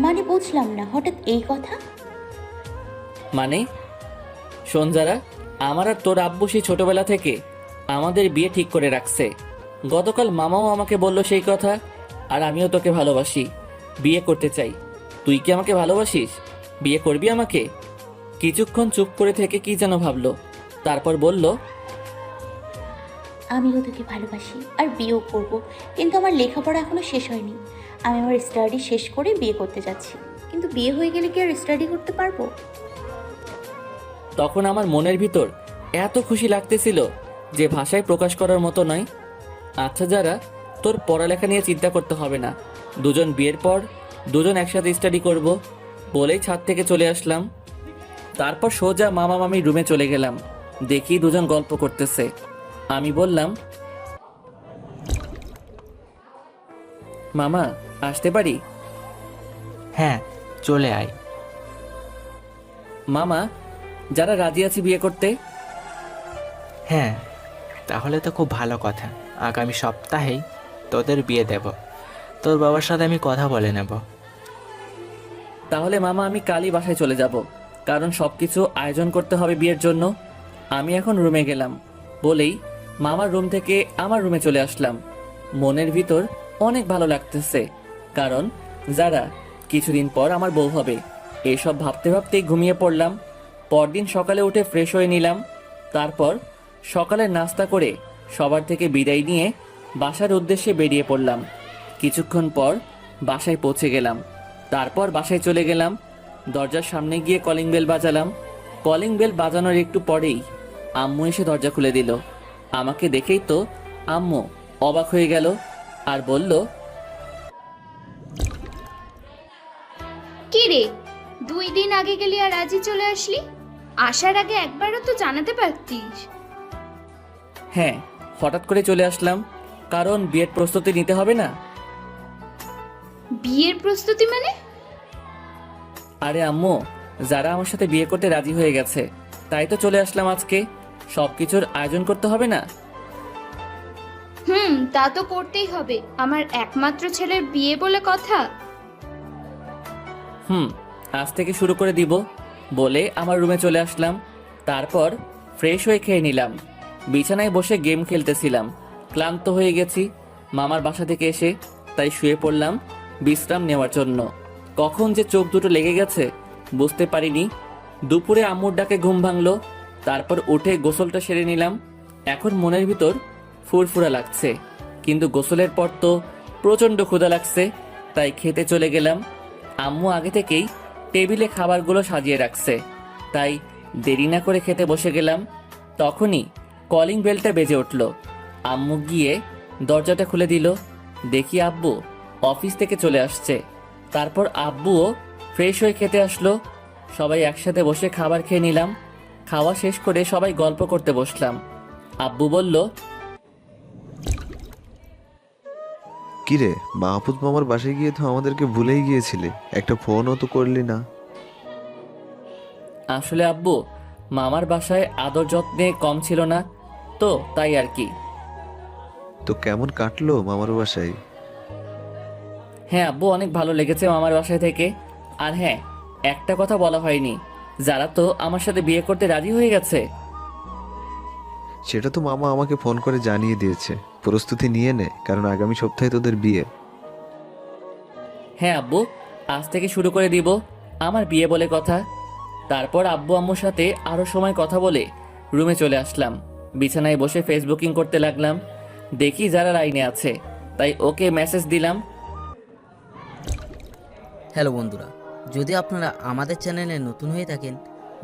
মানে বুঝলাম না, হঠাৎ এই কথা? মানে শোন যারা, আমার আর তোর আব্বু সেই ছোটবেলা থেকে আমাদের বিয়ে ঠিক করে রাখছে। গতকাল মামাও আমাকে বলল সেই কথা। আর আমিও তোকে ভালোবাসি, বিয়ে করতে চাই। তুই কি আমাকে ভালোবাসিস? বিয়ে করবি আমাকে? কিছুক্ষণ চুপ করে থেকে কি যেন ভাবলো, তারপর বলল, আমিও তোকে ভালোবাসি আর বিয়েও করব, কিন্তু আমার লেখাপড়া এখনো শেষ হয়নি। আমি আমার স্টাডি শেষ করে বিয়ে করতে যাচ্ছি, কিন্তু বিয়ে হয়ে গেলে কি আর স্টাডি করতে পারবো? তখন আমার মনের ভিতর এত খুশি লাগতেছিল যে ভাষায় প্রকাশ করার মতো নয়। আচ্ছা যারা, তোর পড়ালেখা নিয়ে চিন্তা করতে হবে না। দুজন বিয়ের পর দুজন একসাথে স্টাডি করব বলেই ছাদ থেকে চলে আসলাম। তারপর সোজা মামা মামির রুমে চলে গেলাম। দেখি দুজন গল্প করতেছে। আমি বললাম, মামা আসতে পারি? হ্যাঁ, চলে আয়। মামা, যারা রাজি আছি বিয়ে করতে। হ্যাঁ, তাহলে তো খুব ভালো কথা। আগামী সপ্তাহেই তোদের বিয়ে দেব। তোর বাবার সাথে আমি কথা বলে নেব। তাহলে মামা আমি কালই বাসায় চলে যাব, কারণ সব কিছু আয়োজন করতে হবে বিয়ের জন্য। আমি এখন রুমে গেলাম বলেই মামার রুম থেকে আমার রুমে চলে আসলাম। মনের ভিতর অনেক ভালো লাগতেছে, কারণ যারা কিছুদিন পর আমার বউ হবে। এসব ভাবতে ভাবতেই ঘুমিয়ে পড়লাম। পরদিন সকালে উঠে ফ্রেশ হয়ে নিলাম। তারপর সকালের নাস্তা করে সবার থেকে বিদায় নিয়ে বাসার উদ্দেশ্যে বেরিয়ে পড়লাম। কিছুক্ষণ পর বাসায় পৌঁছে গেলাম। তারপর বাসায় চলে গেলাম। দরজার সামনে গিয়ে কলিং বেল বাজালাম। কলিং বেল বাজানোর একটু পরেই আম্মু এসে দরজা খুলে দিল। আমাকে দেখেই তো আম্মু অবাক হয়ে গেল আর বলল, কি রে, 2 দিন আগে গেলি আর আজই চলে আসলি? আসার আগে একবারও তো জানাতে পারতিস। হ্যাঁ, হঠাৎ করে চলে আসলাম, কারণ বিয়ের প্রস্তুতি নিতে হবে না। বিয়ের প্রস্তুতি মানে? আরে আম্মু, যারা আমার সাথে বিয়ে করতে রাজি হয়ে গেছে, তাই তো চলে আসলাম আজকে। সব কিছুর আয়োজন করতে হবে না? তা তো করতেই হবে, আমার একমাত্র ছেলের বিয়ে বলে কথা। আজ থেকে শুরু করে দিব বলে আমার রুমে চলে আসলাম। তারপর ফ্রেশ হয়ে খেয়ে নিলাম। বিছানায় বসে গেম খেলতেছিলাম। ক্লান্ত হয়ে গেছি মামার বাসা থেকে এসে, তাই শুয়ে পড়লাম বিশ্রাম নেওয়ার জন্য। কখন যে চোখ দুটো লেগে গেছে বুঝতে পারিনি। দুপুরে আম্মুর ডাকে ঘুম ভাঙলো। তারপর উঠে গোসলটা সেরে নিলাম। এখন মনের ভিতর ফুরফুরা লাগছে, কিন্তু গোসলের পর তো প্রচণ্ড ক্ষুধা লাগছে, তাই খেতে চলে গেলাম। আম্মু আগে থেকেই টেবিলে খাবারগুলো সাজিয়ে রাখছে, তাই দেরি না করে খেতে বসে গেলাম। তখনই কলিং বেলটা বেজে উঠল। আম্মু গিয়ে দরজাটা খুলে দিল। দেখি আব্বু অফিস থেকে চলে আসছে। তারপর আব্বুও ফ্রেশ হয়ে খেতে আসলো। সবাই একসাথে বসে খাবার খেয়ে নিলাম। খাওয়া শেষ করে সবাই গল্প করতে বসলাম। আব্বু বলল, কিরে, মাহফুজ মামার বাসায় গিয়ে তো আমাদেরকে ভুলেই গিয়েছিলি, একটা ফোনও তো করলি না। আসলে আব্বু, মামার বাসায় আদর যত্নে কম ছিল না, তো তাই আর কি। তো কেমন কাটলো মামার বাসায়? হ্যাঁ আব্বু, অনেক ভালো লেগেছে মামার বাসায় থেকে। আর হ্যাঁ, একটা কথা বলা হয়নি, যারা তো আমার সাথে বিয়ে করতে রাজি হয়ে গেছে। সেটা তো মামা আমাকে ফোন করে জানিয়ে দিয়েছে। প্রস্তুতি নিয়ে নে, কারণ আগামী সপ্তাহে তোদের বিয়ে। হ্যাঁ আব্বু, আজ থেকে শুরু করে দিব আমার বিয়ে বলে কথা। তারপর আব্বু আম্মুর সাথে আরও সময় কথা বলে রুমে চলে আসলাম। বিছানায় বসে ফেসবুকিং করতে লাগলাম। দেখি যারা লাইনে আছে, তাই ওকে মেসেজ দিলাম। হ্যালো বন্ধুরা, যদি আপনারা আমাদের চ্যানেলে নতুন হয়ে থাকেন,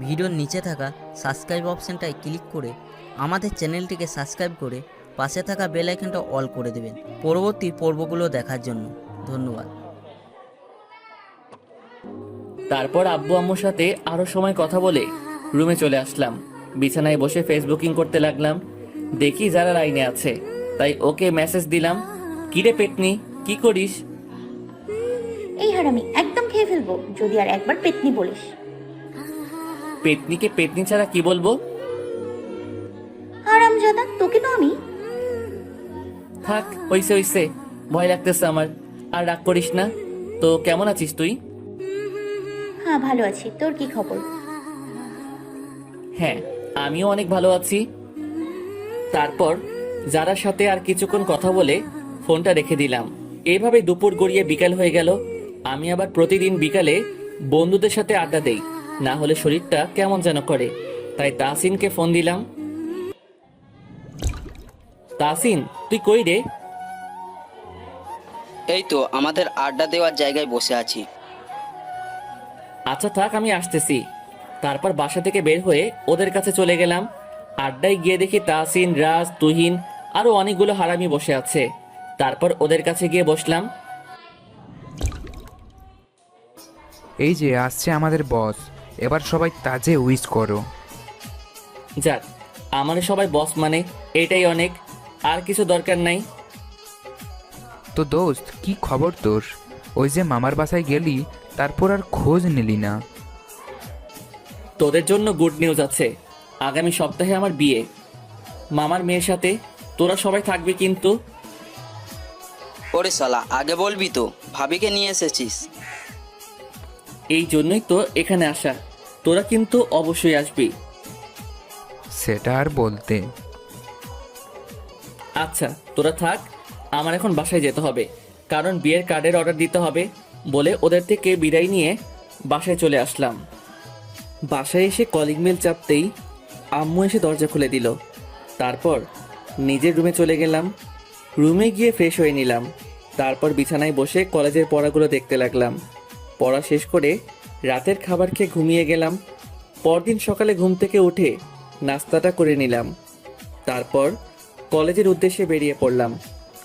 ভিডিওর নিচে থাকা সাবস্ক্রাইব অপশানটায় ক্লিক করে আমাদের চ্যানেলটিকে সাবস্ক্রাইব করে পাশে থাকা বেল আইকনটা অল করে দেবেন পরবর্তী পর্বগুলো দেখার জন্য। ধন্যবাদ। তারপর আব্বু আম্মুর সাথে আরও সময় কথা বলে রুমে চলে আসলাম। বিছানায় বসে ফেসবুকিং করতে লাগলাম। দেখি যারা লাইনে আছে, তাই ওকে মেসেজ দিলাম। কিরে পেটনি, কি করিস? এই হারামি, একদম খেয়ে ফেলবো যদি আর একবার পেতনি বলিস। পেটনিকে পেটনি ছাড়া কি বলবো? হারামজাদা, তোকে না আমি। থাক, হইছে হইছে, ভয় লাগতেছে আমার। আর রাগ করিস না। তো কেমন আছিস তুই? হ্যাঁ ভালো আছি, তোর কি খবর? হ্যাঁ, আমিও অনেক ভালো আছি। তারপর যারার সাথে আর কিছুক্ষণ কথা বলে ফোনটা রেখে দিলাম। এইভাবে দুপুর গড়িয়ে বিকাল হয়ে গেল। আমি আবার প্রতিদিন বিকালে বন্ধুদের সাথে আড্ডা দেই, না হলে শরীরটা কেমন যেন করে। তাই তাসিনকে ফোন দিলাম। তাসিন, তুই কই রে? এই তো আমাদের আড্ডা দেওয়ার জায়গায় বসে আছি। আচ্ছা থাক, আমি আসতেছি। তারপর বাসা থেকে বের হয়ে ওদের কাছে চলে গেলাম। আড্ডায় গিয়ে দেখি তাসিন, রাজ, তুহিন আরো অনেকগুলো হারামি বসে আছে। তারপর ওদের কাছে গিয়ে বসলাম। এই যে আসছে আমাদের বস, এবার সবাই তাজে উইশ করো। যাক, আমার সবাই বস মানে এটাই অনেক, আর কিছু দরকার নাই। তো দোস্ত, কি খবর তোর? ওই যে মামার বাসায় গেলি, তারপর আর খোঁজ নিলি না। তোদের জন্য গুড নিউজ আছে, আগামী সপ্তাহে আমার বিয়ে মামার মেয়ের সাথে। তোরা সবাই থাকবি কিন্তু। ওরে শালা, আগে বলবি তো, ভাবিকে নিয়ে এসেছিস। এই জন্যই তো এখানে আসা। তোরা কিন্তু অবশ্যই আসবি। সেটা আর বলতে। আচ্ছা তোরা থাক, আমার এখন বাসায় যেতে হবে, কারণ বিয়ের কার্ডের অর্ডার দিতে হবে। বলে ওদের থেকে বিদায় নিয়ে বাসায় চলে আসলাম। বাসায় এসে কলিং বেল চাপতেই আম্মু এসে দরজা খুলে দিল। তারপর নিজের রুমে চলে গেলাম। রুমে গিয়ে ফ্রেশ হয়ে নিলাম। তারপর বিছানায় বসে কলেজের পড়াগুলো দেখতে লাগলাম। পড়া শেষ করে রাতের খাবার খেয়ে ঘুমিয়ে গেলাম। পরদিন সকালে ঘুম থেকে উঠে নাস্তাটা করে নিলাম। তারপর কলেজের উদ্দেশ্যে বেরিয়ে পড়লাম।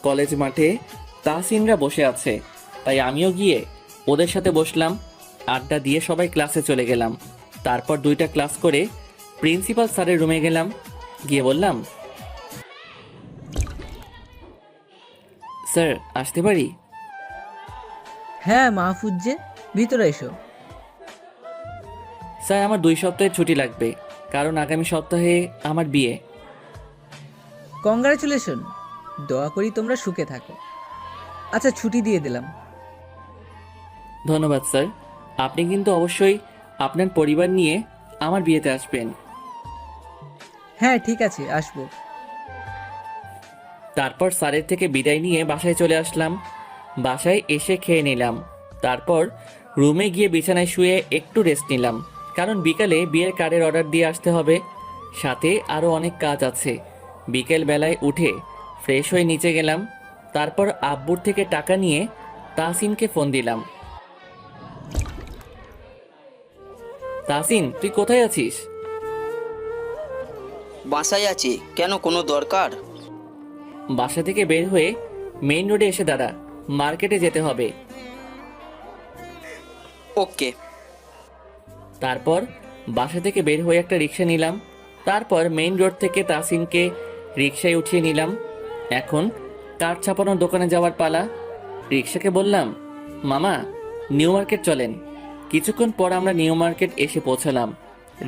কলেজ মাঠে তাহসিনরা বসে আছে, তাই আমিও গিয়ে ওদের সাথে বসলাম। আড্ডা দিয়ে সবাই ক্লাসে চলে গেলাম। তারপর 2টা ক্লাস করে প্রিন্সিপাল স্যারের রুমে গেলাম। গিয়ে বললাম, স্যার আসতে পারি? হ্যাঁ মাহফুজ, যে ভিতরে এসো। স্যার আমার 2 সপ্তাহের ছুটি লাগবে, কারণ আগামী সপ্তাহে আমার বিয়ে। কংগ্রাচুলেশন, দোয়া করি তোমরা সুখে থাকো। আচ্ছা, ছুটি দিয়ে দিলাম। ধন্যবাদ স্যার। আপনি কিন্তু অবশ্যই আপনার পরিবার নিয়ে আমার বিয়েতে আসবেন। হ্যাঁ ঠিক আছে, আসবো। তারপর স্যারের থেকে বিদায় নিয়ে বাসায় চলে আসলাম। বাসায় এসে খেয়ে নিলাম। তারপর রুমে গিয়ে বিছানায় শুয়ে একটু রেস্ট নিলাম, কারণ বিকালে বিয়ের কার্ডের অর্ডার দিয়ে আসতে হবে, সাথে আরও অনেক কাজ আছে। বিকেল বেলায় উঠে ফ্রেশ হয়ে নিচে গেলাম। তারপর আব্বুর থেকে টাকা নিয়ে তাহসিনকে ফোন দিলাম। তাহসিন, তুই কোথায় আছিস? বাসায় আছি। কেন, কোনো দরকার? বাসা থেকে বের হয়ে মেইন রোডে এসে দাঁড়া, মার্কেটে যেতে হবে। ওকে। তারপর বাসা থেকে বের হয়ে একটা রিক্সা নিলাম। তারপর মেইন রোড থেকে তাসিনকে রিক্সায় উঠিয়ে নিলাম। এখন কাঠ ছাপানোর দোকানে যাওয়ার পালা। রিক্সাকে বললাম, মামা নিউ মার্কেট চলেন। কিছুক্ষণ পর আমরা নিউ মার্কেট এসে পৌঁছালাম।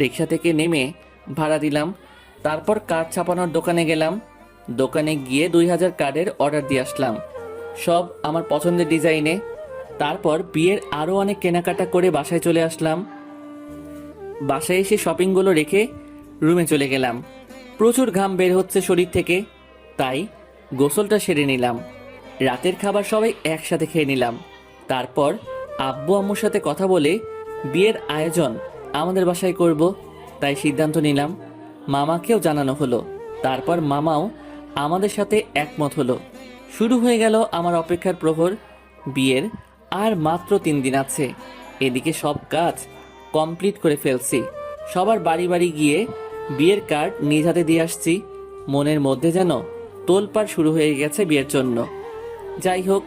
রিক্সা থেকে নেমে ভাড়া দিলাম। তারপর কাঠ ছাপানোর দোকানে গেলাম। দোকানে গিয়ে 2000 কার্ডের অর্ডার দিয়ে আসলাম, সব আমার পছন্দের ডিজাইনে। তারপর বিয়ের আরও অনেক কেনাকাটা করে বাসায় চলে আসলাম। বাসায় এসে শপিংগুলো রেখে রুমে চলে গেলাম। প্রচুর ঘাম বের হচ্ছে শরীর থেকে, তাই গোসলটা সেরে নিলাম। রাতের খাবার সবাই একসাথে খেয়ে নিলাম। তারপর আব্বু আম্মুর সাথে কথা বলে বিয়ের আয়োজন আমাদের বাসায় করব, তাই সিদ্ধান্ত নিলাম। মামাকেও জানানো হলো। তারপর মামাও আমাদের সাথে একমত হলো। শুরু হয়ে গেল আমার অপেক্ষার প্রহর। বিয়ের আর মাত্র 3 দিন আছে। এদিকে সব কাজ কমপ্লিট করে ফেলছি। সবার বাড়ি বাড়ি গিয়ে বিয়ের কার্ড নিজ হাতে দিয়ে আসছি। মনের মধ্যে যেন তোলপাড় শুরু হয়ে গেছে বিয়ের জন্য। যাই হোক,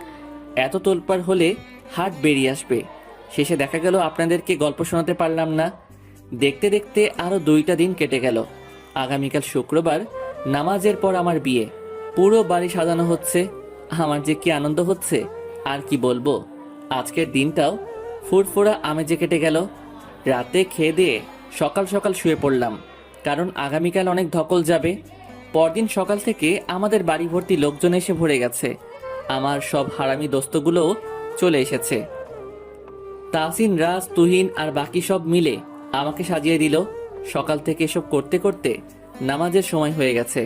এত তোলপাড় হলে হাট বেরিয়ে আসবে। শেষে দেখা গেল আপনাদেরকে গল্প শোনাতে পারলাম না। দেখতে দেখতে আরও 2টা দিন কেটে গেল। আগামীকাল শুক্রবার নামাজের পর আমার বিয়ে। পুরো বাড়ি সাজানো হচ্ছে। আমার যে কি আনন্দ হচ্ছে আর কি বলবো। আজকের দিনটাও ফুরফুরা আমেজে কেটে গেল। রাতে খেয়ে দিয়ে সকাল সকাল শুয়ে পড়লাম, কারণ আগামীকাল অনেক ধকল যাবে। পরদিন সকাল থেকে আমাদের বাড়ি ভর্তি লোকজন এসে ভরে গেছে। আমার সব হারামি দোস্তগুলোও চলে এসেছে। তাসিন, রাজ, তুহিন আর বাকি সব মিলে আমাকে সাজিয়ে দিল। সকাল থেকে এসব করতে করতে নামাজের সময় হয়ে গেছে।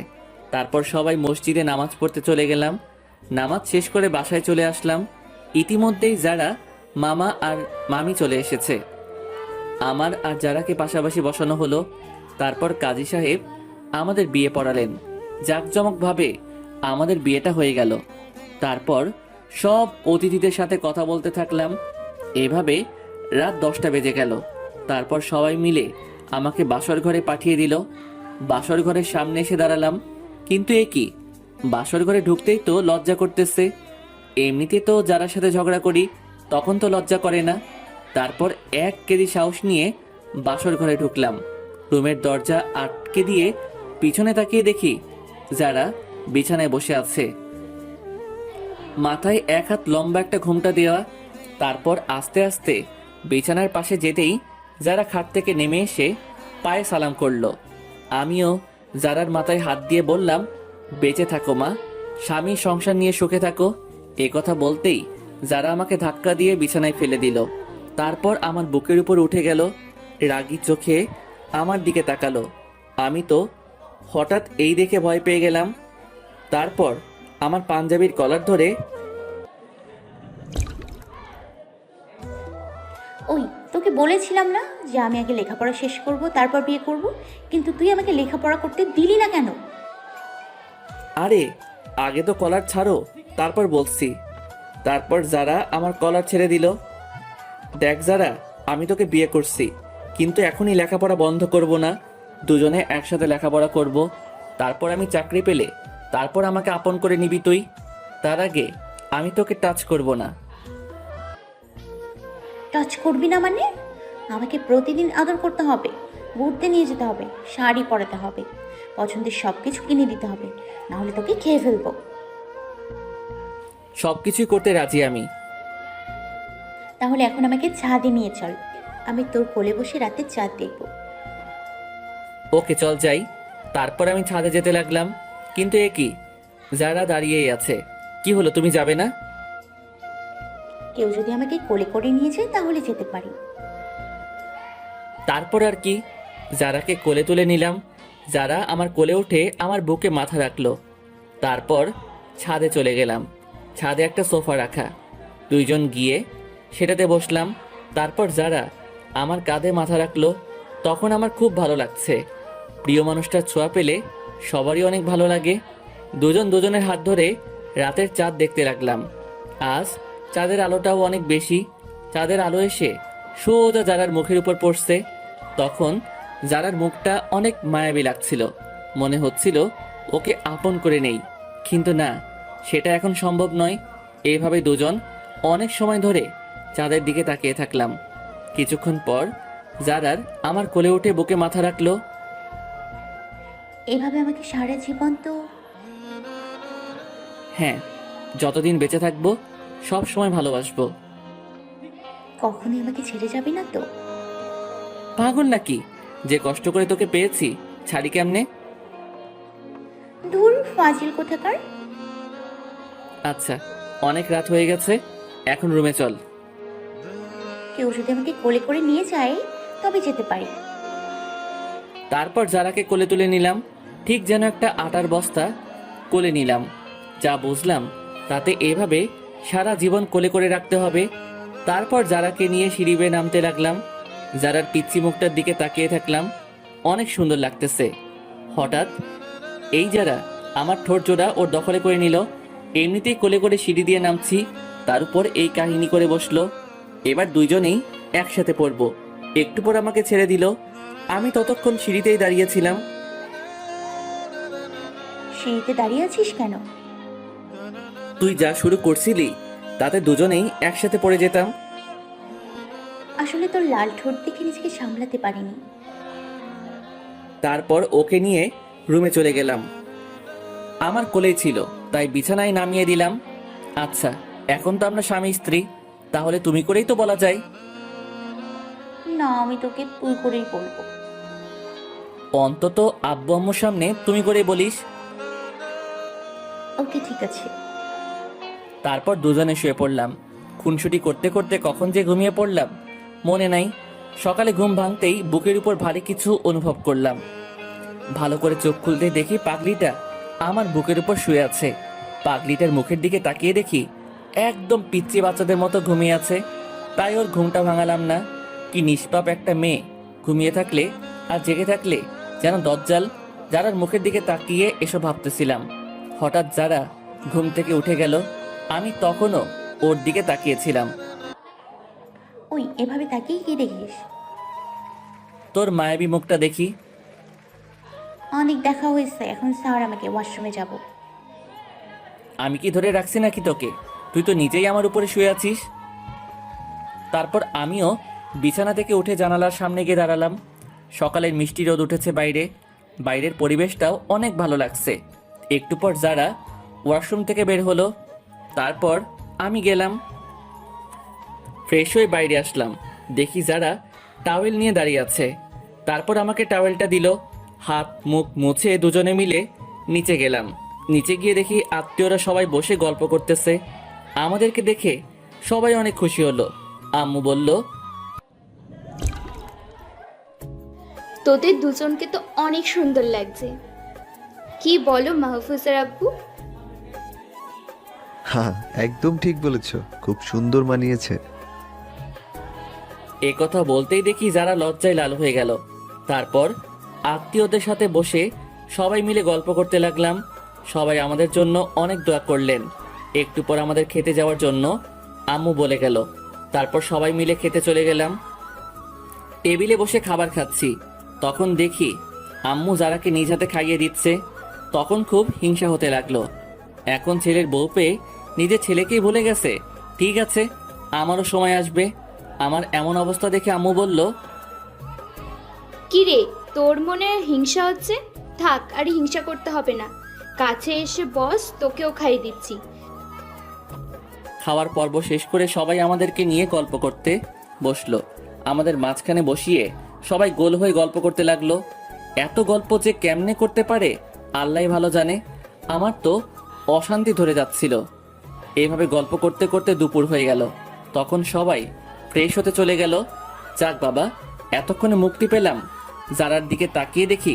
তারপর সবাই মসজিদে নামাজ পড়তে চলে গেলাম। নামাজ শেষ করে বাসায় চলে আসলাম। ইতিমধ্যেই যারা, মামা আর মামি চলে এসেছে। আমার আর যারাকে পাশাপাশি বসানো হলো। তারপর কাজী সাহেব আমাদের বিয়ে পড়ালেন। জাঁকজমকভাবে আমাদের বিয়েটা হয়ে গেল। তারপর সব অতিথিদের সাথে কথা বলতে থাকলাম। এভাবে রাত 10টা বেজে গেল। তারপর সবাই মিলে আমাকে বাসর ঘরে পাঠিয়ে দিল। বাসর ঘরের সামনে এসে দাঁড়ালাম, কিন্তু এ কি, বাসর ঘরে ঢুকতেই তো লজ্জা করতেছে। এমনিতে তো যার সাথে ঝগড়া করি তখন তো লজ্জা করে না। তারপর 1 কেজি সাহস নিয়ে বাসর ঘরে ঢুকলাম। রুমের দরজা আটকে দিয়ে পিছনে তাকিয়ে দেখি যারা বিছানায় বসে আছে, মাথায় 1 হাত লম্বা একটা ঘোমটা দেওয়া। তারপর আস্তে আস্তে বিছানার পাশে যেতেই যারা খাট থেকে নেমে এসে পায়ে সালাম করলো। আমিও যারার মাথায় হাত দিয়ে বললাম, বেঁচে থাকো মা, স্বামী সংসার নিয়ে সুখে থাকো। এ কথা বলতেই যারা আমাকে ধাক্কা দিয়ে বিছানায় ফেলে দিল। তারপর আমার বুকের উপর উঠে গেল, রাগী চোখে আমার দিকে তাকালো। আমি তো হঠাৎ এই দেখে ভয় পেয়ে গেলাম। তারপর আমার পাঞ্জাবির কলার ধরে, ওই তোকে বলেছিলাম না যে আমি আগে লেখাপড়া শেষ করব তারপর বিয়ে করব, কিন্তু তুই আমাকে লেখাপড়া করতে দিলি না কেন? আরে আগে তো কলার ছাড়ো, তারপর বলছি। তারপর যারা আমার কলার ছেড়ে দিল। দেখ যারা, আমি তোকে বিয়ে করছি, কিন্তু এখনই লেখাপড়া বন্ধ করব না। দুজনে একসাথে লেখাপড়া করব। তারপর আমি চাকরি পেলে তারপর আমাকে আপন করে নিবি তুই। তার আগে আমি তোকে টাচ করব না। টাচ করবি না মানে? আমাকে প্রতিদিন আদর করতে হবে, ঘুরতে নিয়ে যেতে হবে, শাড়ি পরাতে হবে, পছন্দের সব কিছু কিনে দিতে হবে, না হলে তোকে খেয়ে ফেলবো। সব কিছুই করতে রাজি আমি। তাহলে এখন আমাকে ছাদে নিয়ে চল, আমি তোর কোলে বসে রাতে চাঁদ দেখব। ওকে চল যাই। তারপর আমি ছাদে যেতে লাগলাম, কিন্তু এ কি, যারা দাঁড়িয়েই আছে। কি হলো, তুমি যাবে না? কেউ যদি আমাকে কোলে করে নিয়ে যায় তাহলে যেতে পারি। তারপর আর কি, যারাকে কোলে তুলে নিলাম। যারা আমার কোলে উঠে আমার বুকে মাথা রাখলো। তারপর ছাদে চলে গেলাম। ছাদে একটা সোফা রাখা, 2 জন গিয়ে সেটাতে বসলাম। তারপর যারা আমার কাঁধে মাথা রাখলো। তখন আমার খুব ভালো লাগছে। প্রিয় মানুষটার ছোঁয়া পেলে সবারই অনেক ভালো লাগে। 2 জন দুজনের হাত ধরে রাতের চাঁদ দেখতে লাগলাম। আজ চাঁদের আলোটাও অনেক বেশি। চাঁদের আলো এসে সোজা যারার মুখের উপর পড়ছে। তখন যারার মুখটা অনেক মায়াবী লাগছিল। মনে হচ্ছিল ওকে আপন করে নেই, কিন্তু না, সেটা এখন সম্ভব নয়। এইভাবে 2 জন অনেক সময় ধরে চাঁদের দিকে তাকিয়ে থাকলাম। কিছুক্ষণ পর জারার আমার কোলে উঠে বুকে মাথা রাখলো। এভাবে আমাকে সারা জীবন তো হ্যাঁ, যতদিন বেঁচে থাকবো সব সময় ভালোবাসবো। কখনোই আমাকে ছেড়ে যাবি না তো? পাগল নাকি? যে কষ্ট করে তোকে পেয়েছি ছাড়ি কেমনে? দূর ফাজিল কোথাকার। আচ্ছা, অনেক রাত হয়ে গেছে, এখন রুমে চল। কেউ যদি আমাকে কোলে করে নিয়ে যায় তবে যেতে পারি। তারপর জারাকে কোলে তুলে নিলাম, ঠিক যেন একটা আটার বস্তা কোলে নিলাম। যা বুঝলাম তাতে এভাবে সারা জীবন কোলে করে রাখতে হবে। তারপর জারাকে নিয়ে সিঁড়ি বেয়ে নামতে লাগলাম। জারার পিচ্ছি মুখটার দিকে তাকিয়ে থাকলাম, অনেক সুন্দর লাগতেছে। হঠাৎ এই যারা আমার ঠোঁট জোড়া ওর দখলে করে নিল। এমনিতেই কোলে করে সিঁড়ি দিয়ে নামছি, তার উপর এই কাহিনী করে বসলো। এবার দুইজনেই একসাথে পড়বো। একটু পর আমাকে ছেড়ে দিল। আমি ততক্ষণ সিঁড়িতেই দাঁড়িয়েছিলাম। সিঁড়িতে দাঁড়িয়ে আছিস কেন? তুই যা শুরু করছিলি তাতে দুজনেই একসাথে পড়ে যেতাম। আসলে তোর লাল ঠোঁট দেখে নিজেকে সামলাতে পারিনি। তারপর ওকে নিয়ে রুমে চলে গেলাম। আমার কোলেই ছিল তাই বিছানায় নামিয়ে দিলাম। আচ্ছা, এখন তো আমরা স্বামী স্ত্রী, তাহলে তুমি করেই তো বলা যায়। না, আমি তোকে তুই করেই বলবো। অন্তত আব্বু আম্মুর সামনে তুমি করে বলিস। ওকে, ঠিক আছে। তারপর দুজনে শুয়ে পড়লাম। খুনসুটি করতে করতে কখন যে ঘুমিয়ে পড়লাম মনে নাই। সকালে ঘুম ভাঙতেই বুকের উপর ভারী কিছু অনুভব করলাম। ভালো করে চোখ খুলতে দেখি পাগলিটা আমার বুকের উপর শুয়ে আছে। পাগলিটার মুখের দিকে তাকিয়ে দেখি একদম পিচ্চি বাচ্চাদের মতো ঘুমিয়ে আছে। তাই ওর ঘুমটা ভাঙালাম না। কি নিষ্পাপ একটা মেয়ে, ঘুমিয়ে থাকলে আর জেগে থাকলে যেন দজ্জাল। যারার মুখের দিকে তাকিয়ে এসব ভাবতেছিলাম। হঠাৎ যারা ঘুম থেকে উঠে গেল, আমি তখনও ওর দিকে তাকিয়েছিলাম। ওই এভাবে তাকিয়ে কি দেখিস? তোর মায়াবী মুখটা দেখি। অনেক দেখা হয়েছে, এখন স্যার আমাকে ওয়াশরুমে যাব। আমি কি ধরে রাখছি নাকি তোকে? তুই তো নিজেই আমার উপরে শুয়ে আছিস। তারপর আমিও বিছানা থেকে উঠে জানালার সামনে গিয়ে দাঁড়ালাম। সকালের মিষ্টি রোদ উঠেছে বাইরে, বাইরের পরিবেশটাও অনেক ভালো লাগছে। একটু পর যারা ওয়াশরুম থেকে বের হলো, তারপর আমি গেলাম। ফ্রেশ হয়ে বাইরে আসলাম, দেখি যারা টাওয়েল নিয়ে দাঁড়িয়ে আছে। তারপর আমাকে টাওয়েলটা দিল। হাত মুখ মুছে দুজনে মিলে নিচে গেলাম। নিচে গিয়ে দেখি আত্মীয়রা সবাই বসে গল্প করতেছে। আমাদেরকে দেখে সবাই অনেক খুশি হলো। আম্মু বলল, তোদের দুজনকে তো অনেক সুন্দর লাগছে। কি বলো মাহফুজের আব্বু? হ্যাঁ, একদম ঠিক বলেছ, খুব সুন্দর মানিয়েছে। এ কথা বলতেই দেখি যারা লজ্জায় লাল হয়ে গেল। তারপর আত্মীয়দের সাথে বসে সবাই মিলে গল্প করতে লাগলাম। সবাই আমাদের জন্য অনেক দোয়া করলেন। একটু পর আমাদের খেতে যাওয়ার জন্য আম্মু বলে গেল। তারপর সবাই মিলে খেতে চলে গেলাম। টেবিলে বসে খাবার খাচ্ছি, তখন দেখি আম্মু যারাকে নিজ হাতে খাইয়ে দিচ্ছে। তখন খুব হিংসা হতে লাগলো। এখন ছেলের বউ পেয়ে নিজের ছেলেকেই ভুলে গেছে। ঠিক আছে, আমারও সময় আসবে। আমার এমন অবস্থা দেখে আম্মু বলল, কি রে, তোর মনে হিংসা হচ্ছে? থাক, আর হিংসা করতে হবে না। কাছে এসে বস, তোকেও খাইয়ে দিচ্ছি। খাওয়ার পর্ব শেষ করে সবাই আমাদেরকে নিয়ে গল্প করতে বসলো। আমাদের মাঝখানে বসিয়ে সবাই গোল হয়ে গল্প করতে লাগলো। এত গল্প যে কেমনে করতে পারে আল্লাহই ভালো জানে। আমার তো অশান্তি ধরে যাচ্ছিল। এইভাবে গল্প করতে করতে দুপুর হয়ে গেল। তখন সবাই ফ্রেশ হতে চলে গেল। যাক বাবা, এতক্ষণে মুক্তি পেলাম। জারার দিকে তাকিয়ে দেখি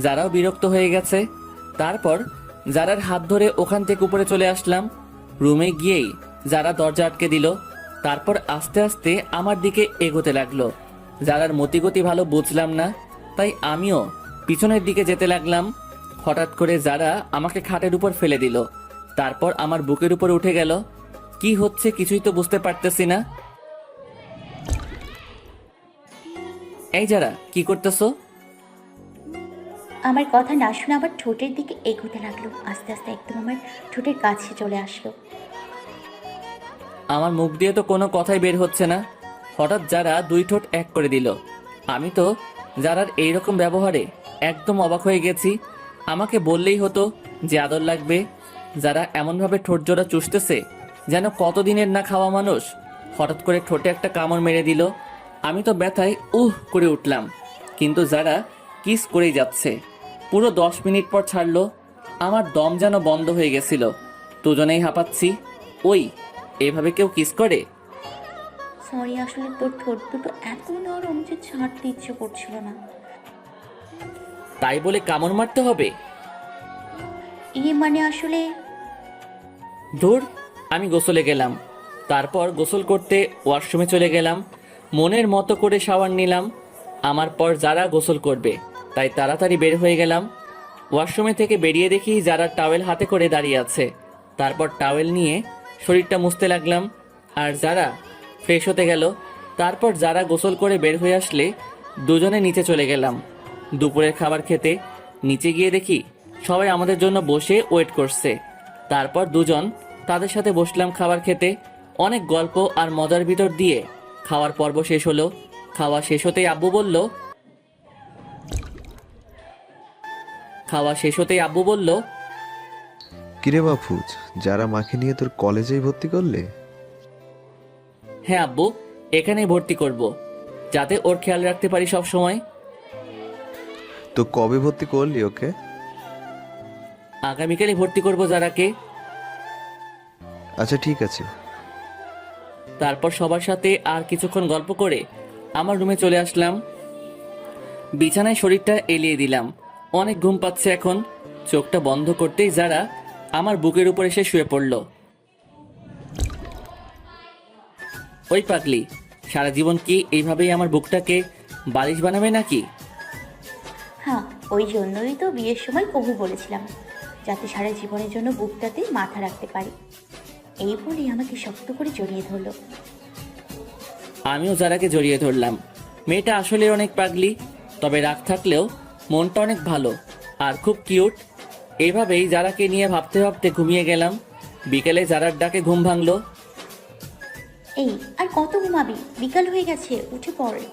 যারাও বিরক্ত হয়ে গেছে। তারপর জারার হাত ধরে ওখান থেকে উপরে চলে আসলাম। রুমে গিয়েই যারা দরজা আটকে দিল। তারপর আস্তে আস্তে আমার দিকে এগোতে লাগলো। জারার মতিগতি ভালো বুঝলাম না, তাই আমিও পিছনের দিকে যেতে লাগলাম। হঠাৎ করে যারা আমাকে খাটের উপর ফেলে দিল। তারপর আমার বুকের উপর উঠে গেল। কি হচ্ছে কিছুই তো বুঝতে পারতেছি না। এই যারা, কি করতেছো? আমার কথা না শুনে আবার ঠোঁটের দিকে এগোতে লাগলো। আস্তে আস্তে একদম আমার ঠোঁটের কাছে চলে আসলো। আমার মুখ দিয়ে তো কোনো কথাই বের হচ্ছে না। হঠাৎ যারা দুই ঠোঁট এক করে দিল। আমি তো যারার এইরকম ব্যবহারে একদম অবাক হয়ে গেছি। আমাকে বললেই হতো যে আদর লাগবে। যারা এমনভাবে ঠোঁট জোড়া চুষতেছে যেন কতদিনের না খাওয়া মানুষ, হঠাৎ করে ঠোঁটে একটা কামড় মেরে দিল। আমি তো ব্যথায় করে উঠলাম, কিন্তু যারা কিস করেই যাচ্ছে। পুরো 10 মিনিট পর ছাড়লো। আমার দম যেন বন্ধ হয়ে গেছিল, দুজনেই হাঁপাচ্ছি। ওই এভাবে কেউ কিস করে? সরি, আসলে তোর ঠোঁট দুটো এত নরম যে ছাড়তে ইচ্ছে করছিল না। তাই বলে কামড় মারতে হবে? মানে আসলে ধুর, আমি গোসলে গেলাম। তারপর গোসল করতে ওয়াশরুমে চলে গেলাম। মনের মতো করে শাওয়ার নিলাম। আমার পর যারা গোসল করবে, তাই তাড়াতাড়ি বের হয়ে গেলাম। ওয়াশরুমে থেকে বেরিয়ে দেখি যারা টাওয়েল হাতে করে দাঁড়িয়ে আছে। তারপর টাওয়েল নিয়ে শরীরটা মুছতে লাগলাম, আর যারা ফ্রেশ হতে গেল। তারপর যারা গোসল করে বের হয়ে আসলে দুজনে নিচে চলে গেলাম দুপুরের খাবার খেতে। নিচে গিয়ে দেখি সবাই আমাদের জন্য বসে ওয়েট করছে। তারপর দুজন তাদের সাথে বসলাম খাবার খেতে। অনেক গল্প আর মজার ভিতর দিয়ে খাওয়ার পর্ব শেষ হলো। খাওয়া শেষ হতেই আব্বু বলল, কিরে মাহফুজ, যারা মাকে নিয়ে তোর কলেজেই ভর্তি করলে? হ্যাঁ আব্বু, এখানেই ভর্তি করব, যাতে ওর খেয়াল রাখতে পারি সব সময়। তো কবে ভর্তি করলি ওকে? আগামীকালই ভর্তি করব যারাকে। আচ্ছা ঠিক আছে। তারপর সবার সাথে আর কিছুক্ষণ গল্প করে আমার রুমে চলে আসলাম। বিছানায় শরীরটা এলিয়ে দিলাম। অনেক ঘুম পাচ্ছে এখন। চোখটা বন্ধ করতেই যারা আমার বুকের উপর এসে শুয়ে পড়ল। ওই পাগলি, সারা জীবন কি এইভাবেই আমার বুকটাকে বালিশ বানাবে নাকি? হ্যাঁ, ওই জন্যই তো বিয়ের সময় কবু বলেছিলাম, যাতে সারা জীবনের জন্য বুকটাতে মাথা রাখতে পারি। এই বলেই আমাকে শক্ত করে জড়িয়ে ধরলো। আমিও যারাকে জড়িয়ে ধরলাম। মেয়েটা আসলে অনেক পাগলি, তবে রাগ থাকলেও মনটা অনেক ভালো আর খুব কিউট। এইভাবেই যারাকে নিয়ে ভাবতে ভাবতে ঘুমিয়ে গেলাম। বিকেলে যারার ডাকে ঘুম ভাঙলো। এই, আর কত ঘুমাবি? বিকাল হয়ে গেছে, উঠে পড়ে।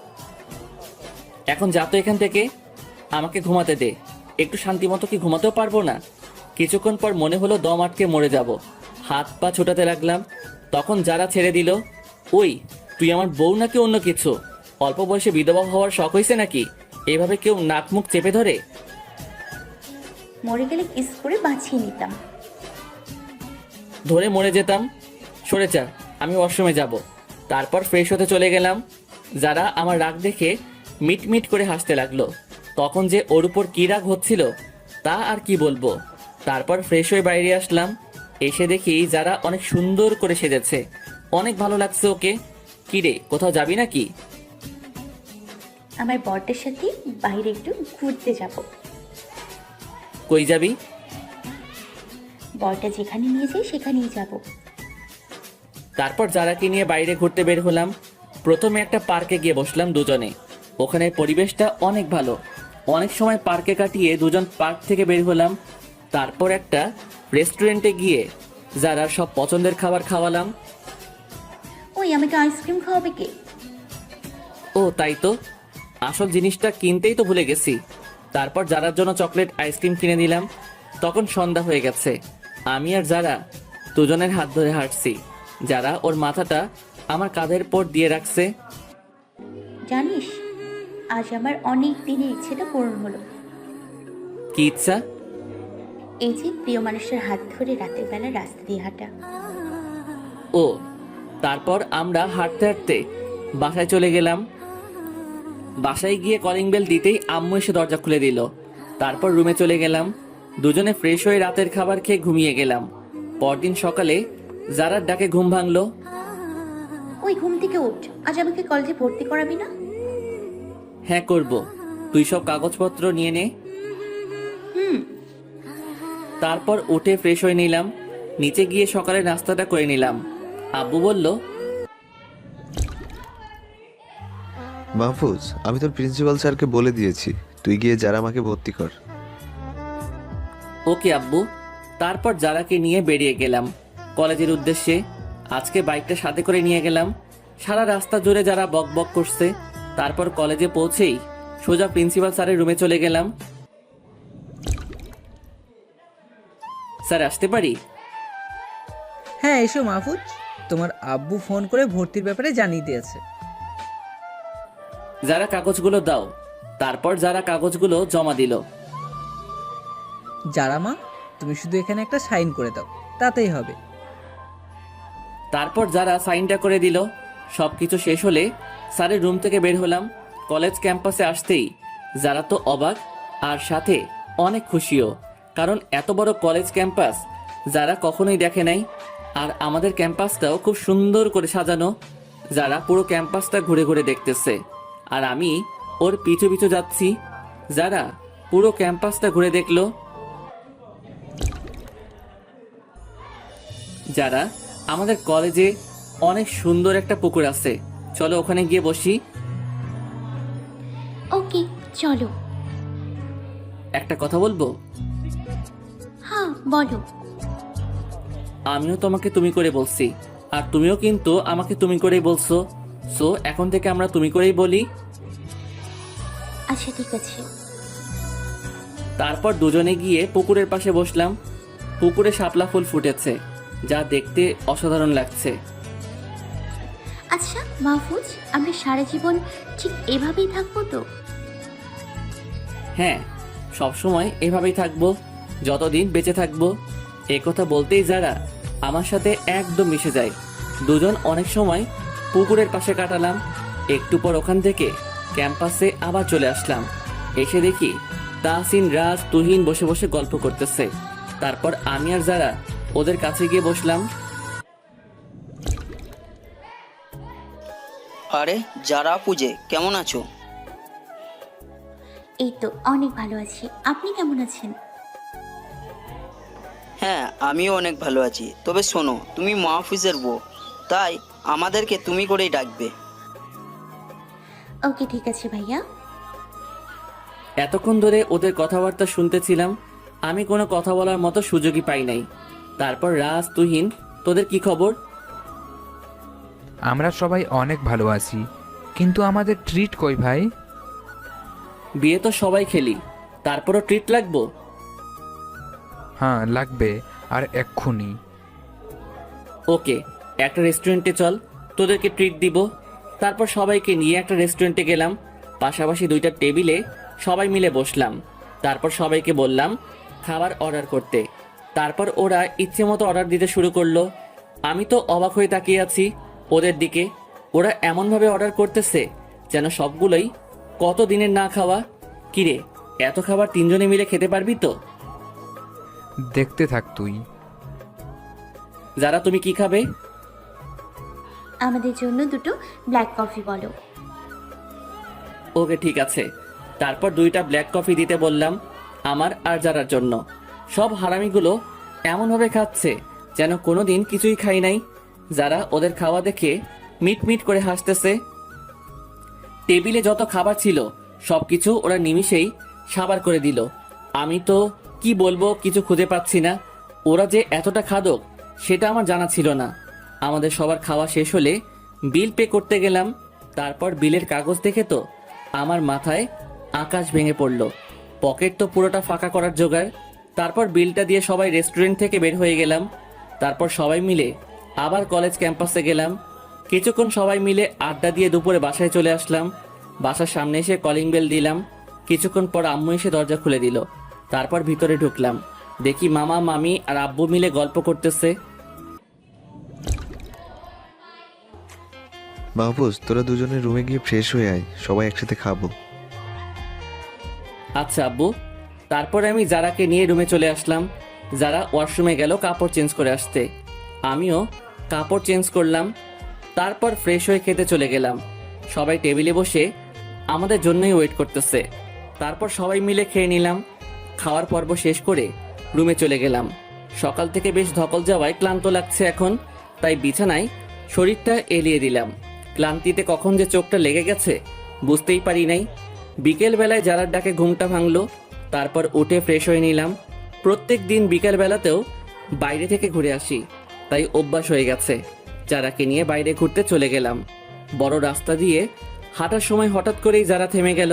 এখন যা তো এখান থেকে, আমাকে ঘুমাতে দে। একটু শান্তি মতো কি ঘুমাতেও পারবো না? কিছুক্ষণ পর মনে হলো দম আটকে মরে যাব। হাত পা ছোটাতে লাগলাম, তখন যারা ছেড়ে দিল। ওই, তুই আমার বউ নাকি অন্য কিছু? অল্প বয়সে বিধবা হওয়ার শখ হয়েছে নাকি? এইভাবে কেউ নাক মুখ চেপে ধরে? মরে গেলে কিস করে বাঁচিয়ে নিতাম। ধরে মরে যেতাম। সরে যা, আমি ওয়াশরুমে যাব। তারপর ফ্রেশ হতে চলে গেলাম। যারা আমার রাগ দেখে মিট মিট করে হাসতে লাগলো। তখন যে ওর উপর কী রাগ হচ্ছিল তা আর কি বলবো। তারপর ফ্রেশ হয়ে বাইরে আসলাম। এসে দেখি যারা অনেক সুন্দর করে সেজেছে। অনেক ভালো লাগছে ওকে। কি রে, কোথাও যাবি নাকি? আমার বরদের সাথে বাইরে একটু ঘুরতে যাব। কই যাবি? বরটা যেখানে নিয়ে যায় সেখানেই যাব। তারপর যারাকে নিয়ে বাইরে ঘুরতে বের হলাম। প্রথমে একটা পার্কে গিয়ে বসলাম দুজনে। ওখানে পরিবেশটা অনেক ভালো। অনেক সময় পার্কে কাটিয়ে দুজন পার্ক থেকে বের হলাম। তারপর একটা রেস্টুরেন্টে গিয়ে যারা সব পছন্দের খাবার খাওয়ালাম। ওই, আমাকে আইসক্রিম খাওয়াবে কে? ও তাই তো, আসল জিনিসটা কিনতেই তো ভুলে গেছি। তারপর যারার জন্য চকলেট আইসক্রিম কিনে দিলাম। তখন সন্ধ্যা হয়ে গেছে। আমি আর যারা দুজনের হাত ধরে হাঁটছি। যারা ওর মাথাটা আমার কাঁধের পর দিয়ে রাখছে। জানিস, আজ আমার অনেক দিনের ইচ্ছেটা পূরণ হলো। কি ইচ্ছা? এই যে প্রিয় মানুষের হাত ধরে রাতের বেলা রাস্তা দিয়ে হাঁটা। ও, তারপর আমরা হাঁটতে হাঁটতে বাসায় চলে গেলাম। বাসায় গিয়ে কলিং বেল দিতেই আম্মু এসে দরজা খুলে দিল। তারপর রুমে চলে গেলাম। দুজনে ফ্রেশ হয়ে রাতের খাবার খেয়ে ঘুমিয়ে গেলাম। পরদিন সকালে যারার ডাকে ঘুম ভাঙলো। ওই, ঘুম থেকে উঠ, আজ আমাকে কলেজে ভর্তি করাবি না? হ্যাঁ করব, তুই সব কাগজপত্র নিয়ে নে। তারপর উঠে ফ্রেশ হয়ে নিলাম। নিচে গিয়ে সকালে নাস্তাটা করে নিলাম। আব্বু বলল, মাহফুজ, আমি তোর প্রিন্সিপাল স্যারকে বলে দিয়েছি, তুই গিয়ে যারা আমাকে ভর্তি কর। ওকে আব্বু। তারপর যারাকে নিয়ে বেরিয়ে গেলাম কলেজের উদ্দেশ্যে। আজকে বাইকটা সাথে করে নিয়ে গেলাম। সারা রাস্তা জুড়ে যারা বক বক করছে, তারপর কলেজে পৌঁছেই সোজা প্রিন্সিপাল স্যারের রুমে চলে গেলাম। স্যার আসতে পারি? হ্যাঁ এসো মাহফুজ, তোমার আব্বু ফোন করে ভর্তির ব্যাপারে জানিয়ে দিয়েছে। যারা কাগজগুলো দাও। তারপর যারা কাগজগুলো জমা দিল। যারা মা, তুমি শুধু এখানে একটা সাইন করে দাও, তাতেই হবে। তারপর যারা সাইনটা করে দিল। সব কিছু শেষ হলে স্যারের রুম থেকে বের হলাম। কলেজ ক্যাম্পাসে আসতেই যারা তো অবাক, আর সাথে অনেক খুশিও, কারণ এত বড় কলেজ ক্যাম্পাস যারা কখনোই দেখে নাই। আর আমাদের ক্যাম্পাসটাও খুব সুন্দর করে সাজানো। যারা পুরো ক্যাম্পাসটা ঘুরে ঘুরে দেখতেছে, আর আমি ওর পিছু পিছু যাচ্ছি। যারা পুরো ক্যাম্পাসটা ঘুরে দেখলো। যারা আমাদের কলেজে অনেক সুন্দর একটা পুকুর আছে, চলো ওখানে গিয়ে বসি। ওকে চলো। একটা কথা বলবো? হ্যাঁ বলো। আমিও তোমাকে তুমি করে বলছি, আর তুমিও কিন্তু আমাকে তুমি করেই বলছো। সো এখন থেকে আমরা তুমি করেই বলি। আচ্ছা ঠিক আছে। তারপর দুজনে গিয়ে পুকুরের পাশে বসলাম। পুকুরে শাপলা ফুল ফুটেছে, যা দেখতে অসাধারণ লাগছে। আচ্ছা মাহফুজ, আমরা সারা জীবন ঠিক এভাবেই থাকবো তো? হ্যাঁ, সবসময় এভাবেই থাকবো, যতদিন বেঁচে থাকবো। এ কথা বলতেই যারা আমার সাথে একদম মিশে যায়। দুজন অনেক সময় পুকুরের পাশে কাটালাম। একটু পর ওখান থেকে ক্যাম্পাসে আবার চলে আসলাম। এসে দেখি তাহসিন, রাজ, তুহিন বসে বসে গল্প করতেছে। তারপর আমি আর যারা ওদের কাছে গিয়ে বসলাম। আরে যারা পূজে, কেমন আছো? এই তো অনেক ভালো আছি, আপনি কেমন আছেন? হ্যাঁ আমিও অনেক ভালো আছি। তবে শোনো, তুমি মাহফুজের বউ, তাই আমাদেরকে তুমি করেই ডাকবে। ওকে ঠিক আছে ভাইয়া। এতক্ষণ ধরে ওদের কথাবার্তা শুনতেছিলাম, আমি কোনো কথা বলার মতো সুযোগই পাই নাই। তারপর রাজ, তুহিন, তোদের কি খবর? আমরা সবাই অনেক ভালো আছি, কিন্তু আমাদের ট্রিট কই ভাই? বিয়ে তো সবাই খেলি, তারপরও ট্রিট লাগবো? হ্যাঁ লাগবে, আর এক্ষুনি। ওকে, একটা রেস্টুরেন্টে চল, তোদেরকে ট্রিট দিব। তারপর সবাইকে নিয়ে একটা রেস্টুরেন্টে গেলাম। পাশাপাশি দুইটা টেবিলে সবাই মিলে বসলাম। তারপর সবাইকে বললাম খাবার অর্ডার করতে। তারপর ওরা ইচ্ছে মতো অর্ডার দিতে শুরু করলো। আমি তো অবাক হয়ে তাকিয়ে আছি ওদের দিকে। ওরা এমনভাবে অর্ডার করতেছে যেন সবগুলোই কত দিনের না খাওয়া। কিরে, এত খাবার তিনজনে মিলে খেতে পারবি তো? দেখতে থাক তুই। যারা তুমি কি খাবে? আমাদের জন্য দুটো ব্ল্যাক কফি বলো। ওকে ঠিক আছে। তারপর দুইটা ব্ল্যাক কফি দিতে বললাম আমার আর যারার জন্য। সব হারামিগুলো এমনভাবে খাচ্ছে যেন কোনোদিন কিছুই খাই নাই। যারা ওদের খাওয়া দেখে মিট মিট করে হাসতেছে। টেবিলে যত খাবার ছিল সব কিছু ওরা নিমিষেই সাবার করে দিল। আমি তো কি বলবো কিছু খুঁজে পাচ্ছি না। ওরা যে এতটা খাদক সেটা আমার জানা ছিল না। আমাদের সবার খাওয়া শেষ হলে বিল পে করতে গেলাম। তারপর বিলের কাগজ দেখে তো আমার মাথায় আকাশ ভেঙে পড়ল। পকেট তো পুরোটা ফাঁকা করার জোগাড়। তারপর বিলটা দিয়ে সবাই রেস্টুরেন্ট থেকে বের হয়ে গেলাম। তারপর সবাই মিলে আবার কলেজ ক্যাম্পাসে গেলাম। কিছুক্ষণ সবাই মিলে আড্ডা দিয়ে দুপুরে বাসায় চলে আসলাম। বাসার সামনে এসে কলিং বেল দিলাম। কিছুক্ষণ পর আম্মু এসে দরজা খুলে দিল। তারপর ভিতরে ঢুকলাম, দেখি মামা, মামি আর আব্বু মিলে গল্প করতেছে। মাহফুজ, তোরা দুজনে রুমে গিয়ে ফ্রেশ হয়ে আয়, সবাই একসাথে খাবো। আচ্ছা আব্বু। তারপর আমি যারাকে নিয়ে রুমে চলে আসলাম। যারা ওয়াশরুমে গেল কাপড় চেঞ্জ করে আসতে। আমিও কাপড় চেঞ্জ করলাম। তারপর ফ্রেশ হয়ে খেতে চলে গেলাম। সবাই টেবিলে বসে আমাদের জন্যই ওয়েট করতেছে। তারপর সবাই মিলে খেয়ে নিলাম। খাওয়ার পর্ব শেষ করে রুমে চলে গেলাম। সকাল থেকে বেশ ধকল যাওয়ায় ক্লান্ত লাগছে এখন, তাই বিছানায় শরীরটা এলিয়ে দিলাম। ক্লান্তিতে কখন যে চোখটা লেগে গেছে বুঝতেই পারি নাই। বিকেলবেলায় যারার ডাকে ঘুমটা ভাঙলো। তারপর উঠে ফ্রেশ হয়ে নিলাম। প্রত্যেক দিন বিকেলবেলাতেও বাইরে থেকে ঘুরে আসি, তাই অভ্যাস হয়ে গেছে। যারাকে নিয়ে বাইরে ঘুরতে চলে গেলাম। বড় রাস্তা দিয়ে হাঁটার সময় হঠাৎ করেই যারা থেমে গেল।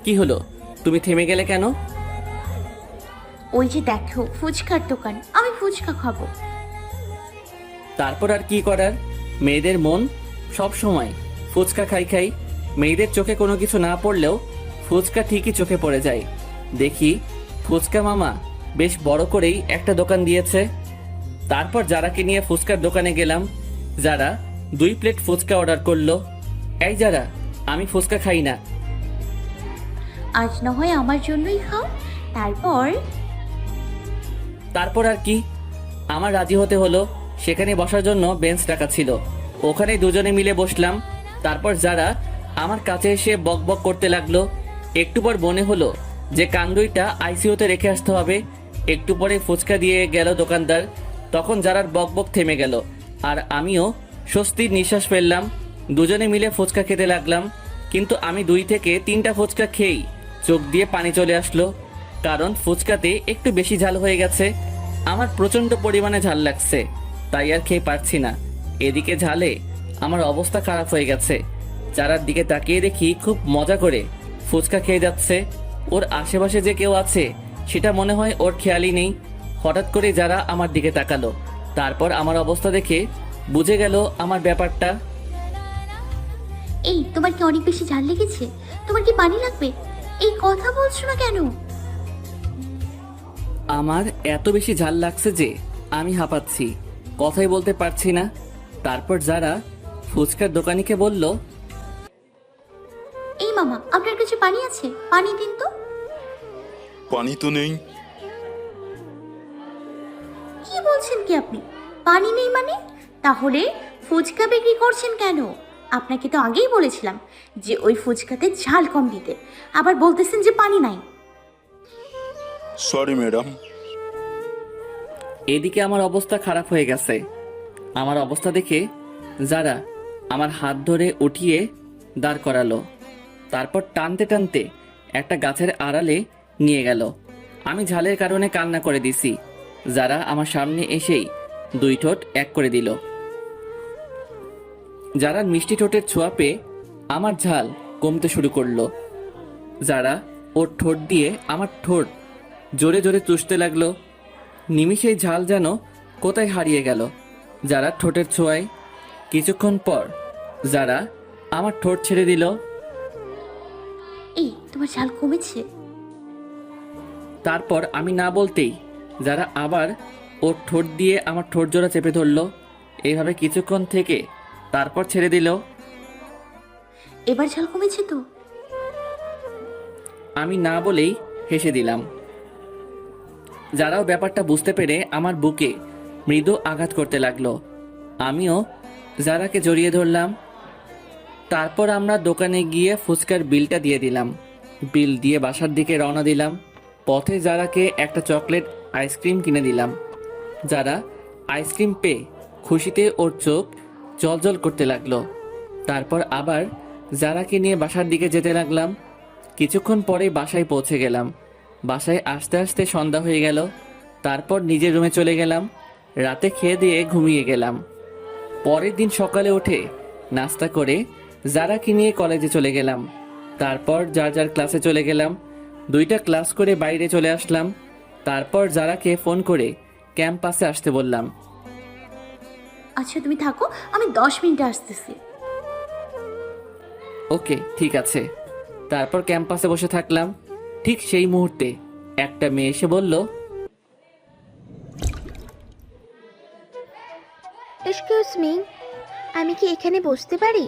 কি হলো, তুমি থেমে গেলে কেন? ওই যে দেখো ফুচকার দোকান, আমি ফুচকা খাবো। তারপর আর কি করার, মেয়েদের মন সব সময় ফুচকা খাই খাই। মেয়েদের চোখে কোনো কিছু না পড়লেও ফুচকা ঠিকই চোখে পড়ে যায়। দেখি ফুচকা মামা বেশ বড় করেই একটা দোকান দিয়েছে। তারপর যারাকে নিয়ে ফুচকার দোকানে গেলাম। যারা 2 প্লেট ফুচকা অর্ডার করলো। এই যারা, আমি ফুচকা খাই না। আজ না হয় আমার জন্যই খাও, তারপর আর কি, আমার রাজি হতে হলো। সেখানে বসার জন্য বেঞ্চ রাখা ছিল, ওখানে দুজনে মিলে বসলাম। তারপর যারা আমার কাছে এসে বক বক করতে লাগলো। একটু পর মনে হলো যে কান্দুইটা আইসিইউতে রেখে আসতে হবে। একটু পরে ফুচকা দিয়ে গেল দোকানদার। তখন যারার বক বক থেমে গেল, আর আমিও স্বস্তির নিঃশ্বাস ফেললাম। দুজনে মিলে ফুচকা খেতে লাগলাম। কিন্তু আমি 2 থেকে 3টা ফুচকা খেয়েই চোখ দিয়ে পানি চলে আসলো, কারণ ফুচকাতে একটু বেশি ঝাল হয়ে গেছে। আমার প্রচণ্ড পরিমাণে ঝাল লাগছে, তাই আর খেয়ে পারছি না। এদিকে ঝালে আমার অবস্থা খারাপ হয়ে গেছে। যারার দিকে তাকিয়ে দেখি খুব মজা করে ফুচকা খেয়ে যাচ্ছে। ওর আশেপাশে যে কেউ আছে সেটা মনে হয় ওর খেয়ালই নেই। হঠাৎ করে যারা আমার দিকে তাকালো, তারপর আমার অবস্থা দেখে বুঝে গেল আমার ব্যাপারটা। এই তোমার কি অনেক বেশি ঝাল লেগেছে? তোমার কি পানি লাগবে? এই কথা বলছো না কেন? আমার এত বেশি ঝাল লাগছে যে আমি হাঁপাচ্ছি, কথাই বলতে পারছি না। তারপর যারা ফুচকার দোকানিকে বলল, এই মামা, আপনার কাছে পানি আছে? পানি দিন তো। পানি তো নেই। কি বলছেন কি আপনি? পানি নেই মানে? তাহলে ফুচকা বিক্রি করছেন কেন? আপনাকে তো আগেই বলেছিলাম যে ওই ফুচকাতে ঝাল কম দিতে, আবার বলতেছেন যে পানি নাই। Sorry madam. এদিকে আমার অবস্থা খারাপ হয়ে গেছে। আমার অবস্থা দেখে যারা আমার হাত ধরে উঠিয়ে দাঁড় করালো। তারপর টানতে টানতে একটা গাছের আড়ালে নিয়ে গেল। আমি ঝালের কারণে কান্না করে দিছি। যারা আমার সামনে এসেই 2 ঠোঁট এক করে দিল। যারা মিষ্টি ঠোঁটের ছোঁয়া পেয়ে আমার ঝাল কমতে শুরু করলো। যারা ওর ঠোঁট দিয়ে আমার ঠোঁট জোরে জোরে চুষতে লাগলো। নিমিষেই ঝাল যেন কোথায় হারিয়ে গেল যারা ঠোঁটের ছোঁয়ায়। কিছুক্ষণ পর যারা আমার ঠোঁট ছেড়ে দিল। এই তোমার ঝাল কমেছে? তারপর আমি না বলতেই যারা আবার ওর ঠোঁট দিয়ে আমার ঠোঁট জোড়া চেপে ধরলো। এইভাবে কিছুক্ষণ থেকে তারপর ছেড়ে দিল। এবার ঝাল কমেছে তো? আমি না বলেই হেসে দিলাম। যারাও ব্যাপারটা বুঝতে পেরে আমার বুকে মৃদু আঘাত করতে লাগলো। আমিও যারাকে জড়িয়ে ধরলাম। তারপর আমরা দোকানে গিয়ে ফুচকার বিলটা দিয়ে দিলাম। বিল দিয়ে বাসার দিকে রওনা দিলাম। পথে যারাকে একটা চকলেট আইসক্রিম কিনে দিলাম। যারা আইসক্রিম পেয়ে খুশিতে ওর চোখ জলজল করতে লাগলো। তারপর আবার যারাকে নিয়ে বাসার দিকে যেতে লাগলাম। কিছুক্ষণ পরে বাসায় পৌঁছে গেলাম। বাসায় আসতে আসতে সন্ধ্যা হয়ে গেল। তারপর নিজের রুমে চলে গেলাম। রাতে খেয়ে দিয়ে ঘুমিয়ে গেলাম। পরের দিন সকালে উঠে নাস্তা করে যারাকে নিয়ে কলেজে চলে গেলাম। তারপর যার যার ক্লাসে চলে গেলাম। 2টা ক্লাস করে বাইরে চলে আসলাম। তারপর যারাকে ফোন করে ক্যাম্পাসে আসতে বললাম। আচ্ছা তুমি থাকো, আমি 10 মিনিটে আসতেছি। ওকে ঠিক আছে। তারপর ক্যাম্পাসে বসে থাকলাম। ঠিক সেই মুহূর্তে একটা মেয়ে এসে বলল, এক্সকিউজ মি, আমি কি এখানে বসতে পারি?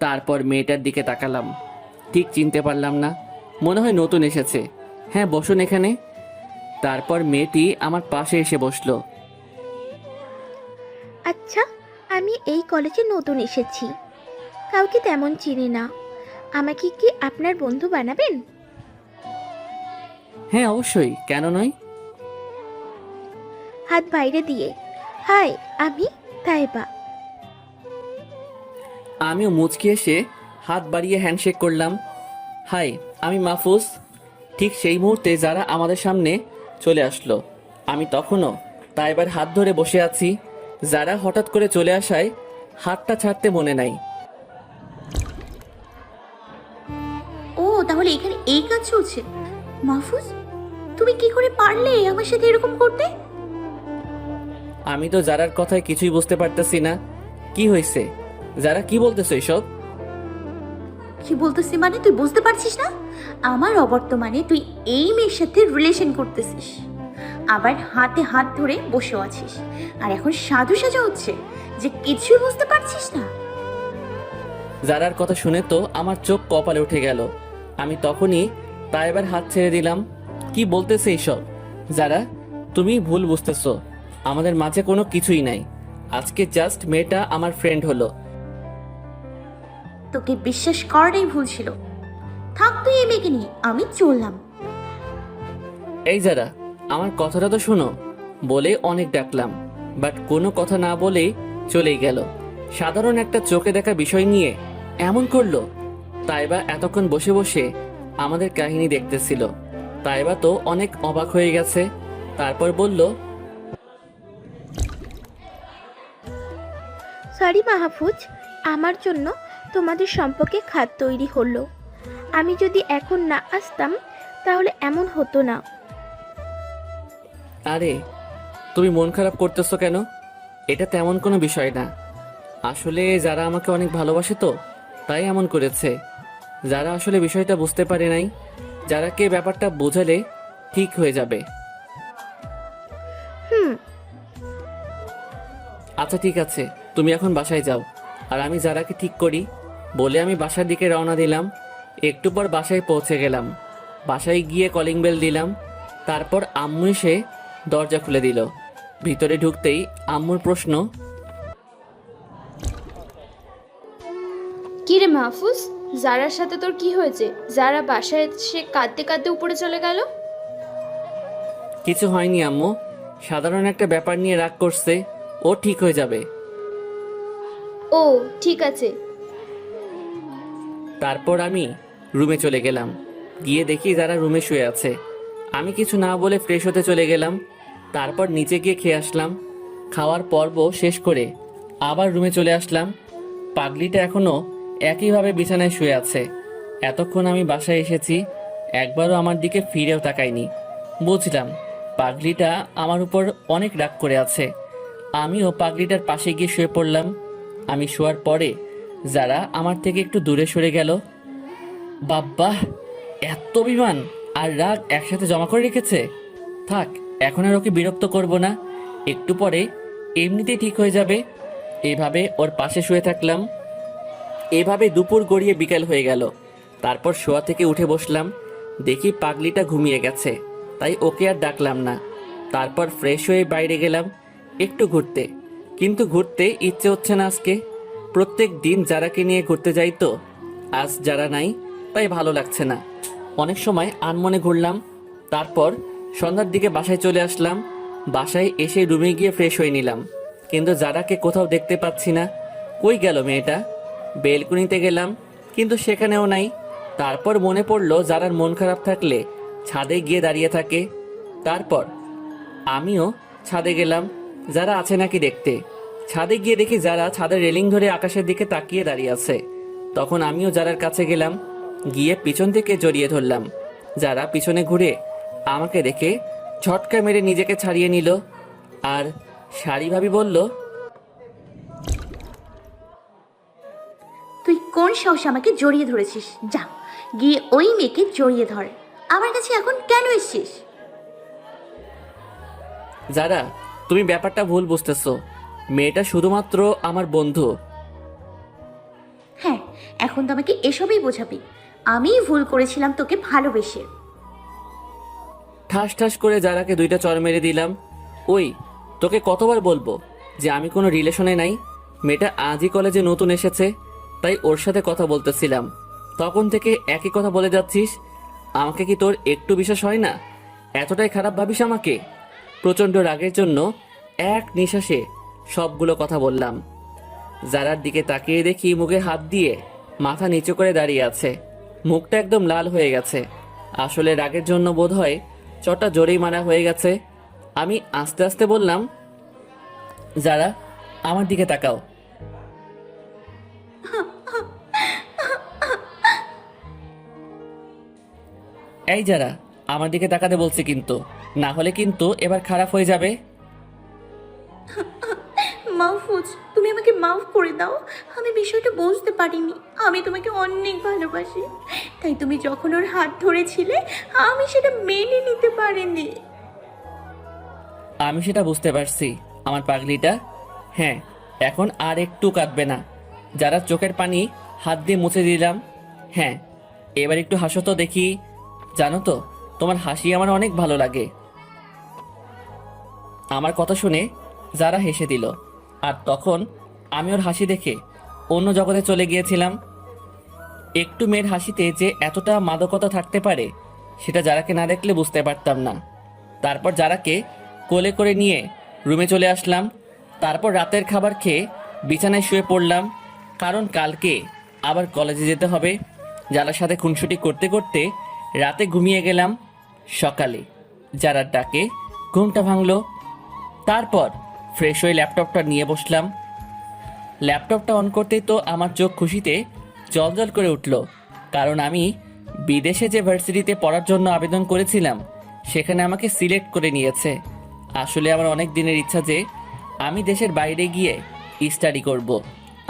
তারপর মেয়েটার দিকে তাকালাম। ঠিক চিনতে পারলাম না, মনে হয় নতুন এসেছে। হ্যাঁ বসুন এখানে। তারপর মেয়েটি আমার পাশে এসে বসলো। আচ্ছা, আমি এই কলেজে নতুন এসেছি, কাউকে তেমন চিনি না। আমাকে কি আপনার বন্ধু বানাবেন? হ্যাঁ অবশ্যই, কেন নয়। হাত বাইরে দিয়ে। হাই, আমি তাইবা। আমিও মুচকি এসে হাত বাড়িয়ে হ্যান্ডশেক করলাম। হাই, আমি মাহফুজ। ঠিক সেই মুহূর্তে যারা আমাদের সামনে চলে আসলো। আমি তখনও তাইবার হাত ধরে বসে আছি। যারা হঠাৎ করে চলে আসায় হাতটা ছাড়তে মনে নাই। ও তাহলে এখানে এই কাজ চলছে। মাহফুজ, তুমি কি করে পারলে আমার সাথে এরকম করতে? আমি তো যারার কথায় কিছুই বুঝতে পারতেছি না। কি হয়েছে যারা, কি বলতেছো এসব? কি বলতেছি মানে তুই বুঝতে পারছিস না? আমার অবর্তমানে তুই এই মেয়ের সাথে রিলেশন করতেছিস, আবার হাতে হাত ধরে বসেও আছিস, আর এখন সাধু সাজা হচ্ছে যে কিছুই বুঝতে পারছিস না। যারার কথা শুনে তো আমার চোখ কপালে উঠে গেল। আমি তখনই তাইবার হাত ছেড়ে দিলাম। কি বলতেছে এইসব? যারা, তুমি ভুল বুঝতেছো, আমাদের মাঝে কোনো কিছুই নাই। আজকে জাস্ট মেয়েটা আমার ফ্রেন্ড হলো। তোকে বিশ্বাস করাটাই ভুল ছিল। থাক তুই এই মেয়েকে নিয়ে, আমি চললাম। এই যারা, আমার কথাটা তো শোনো। বলে অনেক ডাকলাম, বাট কোনো কথা না বলেই চলেই গেল। সাধারণ একটা চোখে দেখা বিষয় নিয়ে এমন করলো। তাইবা এতক্ষণ বসে বসে আমাদের কাহিনী দেখতেছিল। তাইবা তো অনেক অবাক হয়ে গেছে। তারপর বলল, সরি মাহফুজ, আমার জন্য তোমাদের সম্পর্কে খাত তৈরি হলো। আমি যদি এখন না আসতাম তাহলে এমন হতো না। আরে তুমি মন খারাপ করতেছো কেন? এটা তেমন কোনো বিষয় না। আসলে যারা আমাকে অনেক ভালোবাসে তো তাই এমন করেছে। যারা আসলে বিষয়টা বুঝতে পারে নাই, যারাকে ব্যাপারটা বোঝালে ঠিক হয়ে যাবে। আচ্ছা ঠিক আছে, তুমি এখন বাসায় যাও, আর আমি যারাকে ঠিক করি। বলে আমি বাসার দিকে রওনা দিলাম। একটু পর বাসায় পৌঁছে গেলাম। বাসায় গিয়ে কলিং বেল দিলাম। তারপর আম্মু এসে দরজা খুলে দিল। ভিতরে ঢুকতেই আম্মুর প্রশ্ন, কি রে মাহফুজ, জারার সাথে তোর কি হয়েছে? যারা বাসায় এসে কাঁদতে কাঁদতে উপরে চলে গেল। কিছু হয়নি আম্মু, সাধারণ একটা ব্যাপার নিয়ে রাগ করছে, ও ঠিক হয়ে যাবে। ও ঠিক আছে। তারপর আমি রুমে চলে গেলাম। গিয়ে দেখি যারা রুমে শুয়ে আছে। আমি কিছু না বলে ফ্রেশ হতে চলে গেলাম। তারপর নিচে গিয়ে খেয়ে আসলাম। খাওয়ার পর্ব শেষ করে আবার রুমে চলে আসলাম। পাগলিটা এখনো একইভাবে বিছানায় শুয়ে আছে। এতক্ষণ আমি বাসায় এসেছি, একবারও আমার দিকে ফিরেও তাকায়নি। বুঝলাম পাগলিটা আমার উপর অনেক রাগ করে আছে। আমিও পাগলিটার পাশে গিয়ে শুয়ে পড়লাম। আমি শোয়ার পরে যারা আমার থেকে একটু দূরে সরে গেল। বাব্বা, এত অভিমান আর রাগ একসাথে জমা করে রেখেছে। থাক, এখন আর ওকে বিরক্ত করব না, একটু পরে এমনিতেই ঠিক হয়ে যাবে। এভাবে ওর পাশে শুয়ে থাকলাম। এভাবে দুপুর গড়িয়ে বিকেল হয়ে গেল। তারপর শোয়া থেকে উঠে বসলাম। দেখি পাগলিটা ঘুমিয়ে গেছে, তাই ওকে আর ডাকলাম না। তারপর ফ্রেশ হয়ে বাইরে গেলাম একটু ঘুরতে, কিন্তু ঘুরতে ইচ্ছে হচ্ছে না আজকে। প্রত্যেক দিন যারাকে নিয়ে ঘুরতে যাই তো, আজ যারা নাই তাই ভালো লাগছে না। অনেক সময় আনমনে ঘুরলাম। তারপর সন্ধ্যার দিকে বাসায় চলে আসলাম। বাসায় এসে রুমে গিয়ে ফ্রেশ হয়ে নিলাম, কিন্তু যারাকে কোথাও দেখতে পাচ্ছি না। কই গেল মেয়েটা? বেলকুনিতে গেলাম, কিন্তু সেখানেও নাই। তারপর মনে পড়লো যারার মন খারাপ থাকলে ছাদে গিয়ে দাঁড়িয়ে থাকে। তারপর আমিও ছাদে গেলাম যারা আছে নাকি দেখতে। ছাদে গিয়ে দেখি যারা ছাদের রেলিং ধরে আকাশের দিকে তাকিয়ে দাঁড়িয়ে আছে। তখন আমিও যারার কাছে গেলাম, গিয়ে পিছন থেকে জড়িয়ে ধরলাম। যারা পিছনে ঘুরে আমাকে দেখে ঝটকা মেরে নিজেকে ছাড়িয়ে নিল, আর শাড়ি ভাবি বলল, তুই কোন সাহসে আমাকে জড়িয়ে ধরেছিস? যা গিয়ে ওই মেয়েকে জড়িয়ে ধর। আমার কাছে এখন কেন এসছিস? যারা, তুমি ব্যাপারটা ভুল বুঝতেছো। মেয়েটা শুধুমাত্র আমার বন্ধু। হ্যাঁ, এখন তো আমাকে এসবই বোঝাবি। আমিই ভুল করেছিলাম তোকে ভালোবেসে। ঠাস ঠাস করে যারাকে দুইটা চড় মেরে দিলাম। ওই, তোকে কতবার বলবো যে আমি কোনো রিলেশনে নাই? মেয়েটা আজই কলেজে নতুন এসেছে, তাই ওর সাথে কথা বলতেছিলাম। তখন থেকে একই কথা বলে যাচ্ছিস। আমাকে কি তোর একটু বিশ্বাস হয় না? এতটাই খারাপ ভাবিস আমাকে? প্রচণ্ড রাগের জন্য এক নিঃশ্বাসে সবগুলো কথা বললাম। যারার দিকে তাকিয়ে দেখি মুখে হাত দিয়ে মাথা নিচু করে দাঁড়িয়ে আছে। মুখটা একদম লাল হয়ে গেছে। আসলে রাগের জন্য বোধহয় চটা জোরেই মারা হয়ে গেছে। আমি আস্তে আস্তে বললাম, যারা, আমার দিকে তাকাও। এই যারা, আমার দিকে তাকাতে বলছি কিন্তু, না হলে কিন্তু এবার খারাপ হয়ে যাবে। মাহফুজ, তুমি আমাকে মাফ করে দাও। আমি বিষয়টা বুঝতে পারিনি। আমি তোমাকে অনেক ভালোবাসি, তাই তুমি যখন ওর হাত ধরেছিলে আমি সেটা মেনে নিতে পারিনি। আমি সেটা বুঝতে পারছি আমার পাগলিটা। হ্যাঁ, এখন আর একটু কাঁদবে না। যারা চোখের পানি হাত দিয়ে মুছে দিলাম। হ্যাঁ, এবার একটু হাসো তো দেখি। জানো তো, তোমার হাসি আমার অনেক ভালো লাগে। আমার কথা শুনে যারা হেসে দিল, আর তখন আমি ওর হাসি দেখে অন্য জগতে চলে গিয়েছিলাম। একটু মেয়ের হাসিতে যে এতটা মাদকতা থাকতে পারে সেটা যারাকে না দেখলে বুঝতে পারতাম না। তারপর যারাকে কোলে করে নিয়ে রুমে চলে আসলাম। তারপর রাতের খাবার খেয়ে বিছানায় শুয়ে পড়লাম, কারণ কালকে আবার কলেজে যেতে হবে। যারার সাথে খুনসুটি করতে করতে রাতে ঘুমিয়ে গেলাম। সকালে যারার ডাকে ঘুমটা ভাঙলো। তারপর ফ্রেশ হয়ে ল্যাপটপটা নিয়ে বসলাম। ল্যাপটপটা অন করতেই তো আমার চোখ খুশিতে জ্বলজ্বল করে উঠল, কারণ আমি বিদেশে যে ভার্সিটিতে পড়ার জন্য আবেদন করেছিলাম সেখানে আমাকে সিলেক্ট করে নিয়েছে। আসলে আমার অনেক দিনের ইচ্ছা যে আমি দেশের বাইরে গিয়ে স্টাডি করব,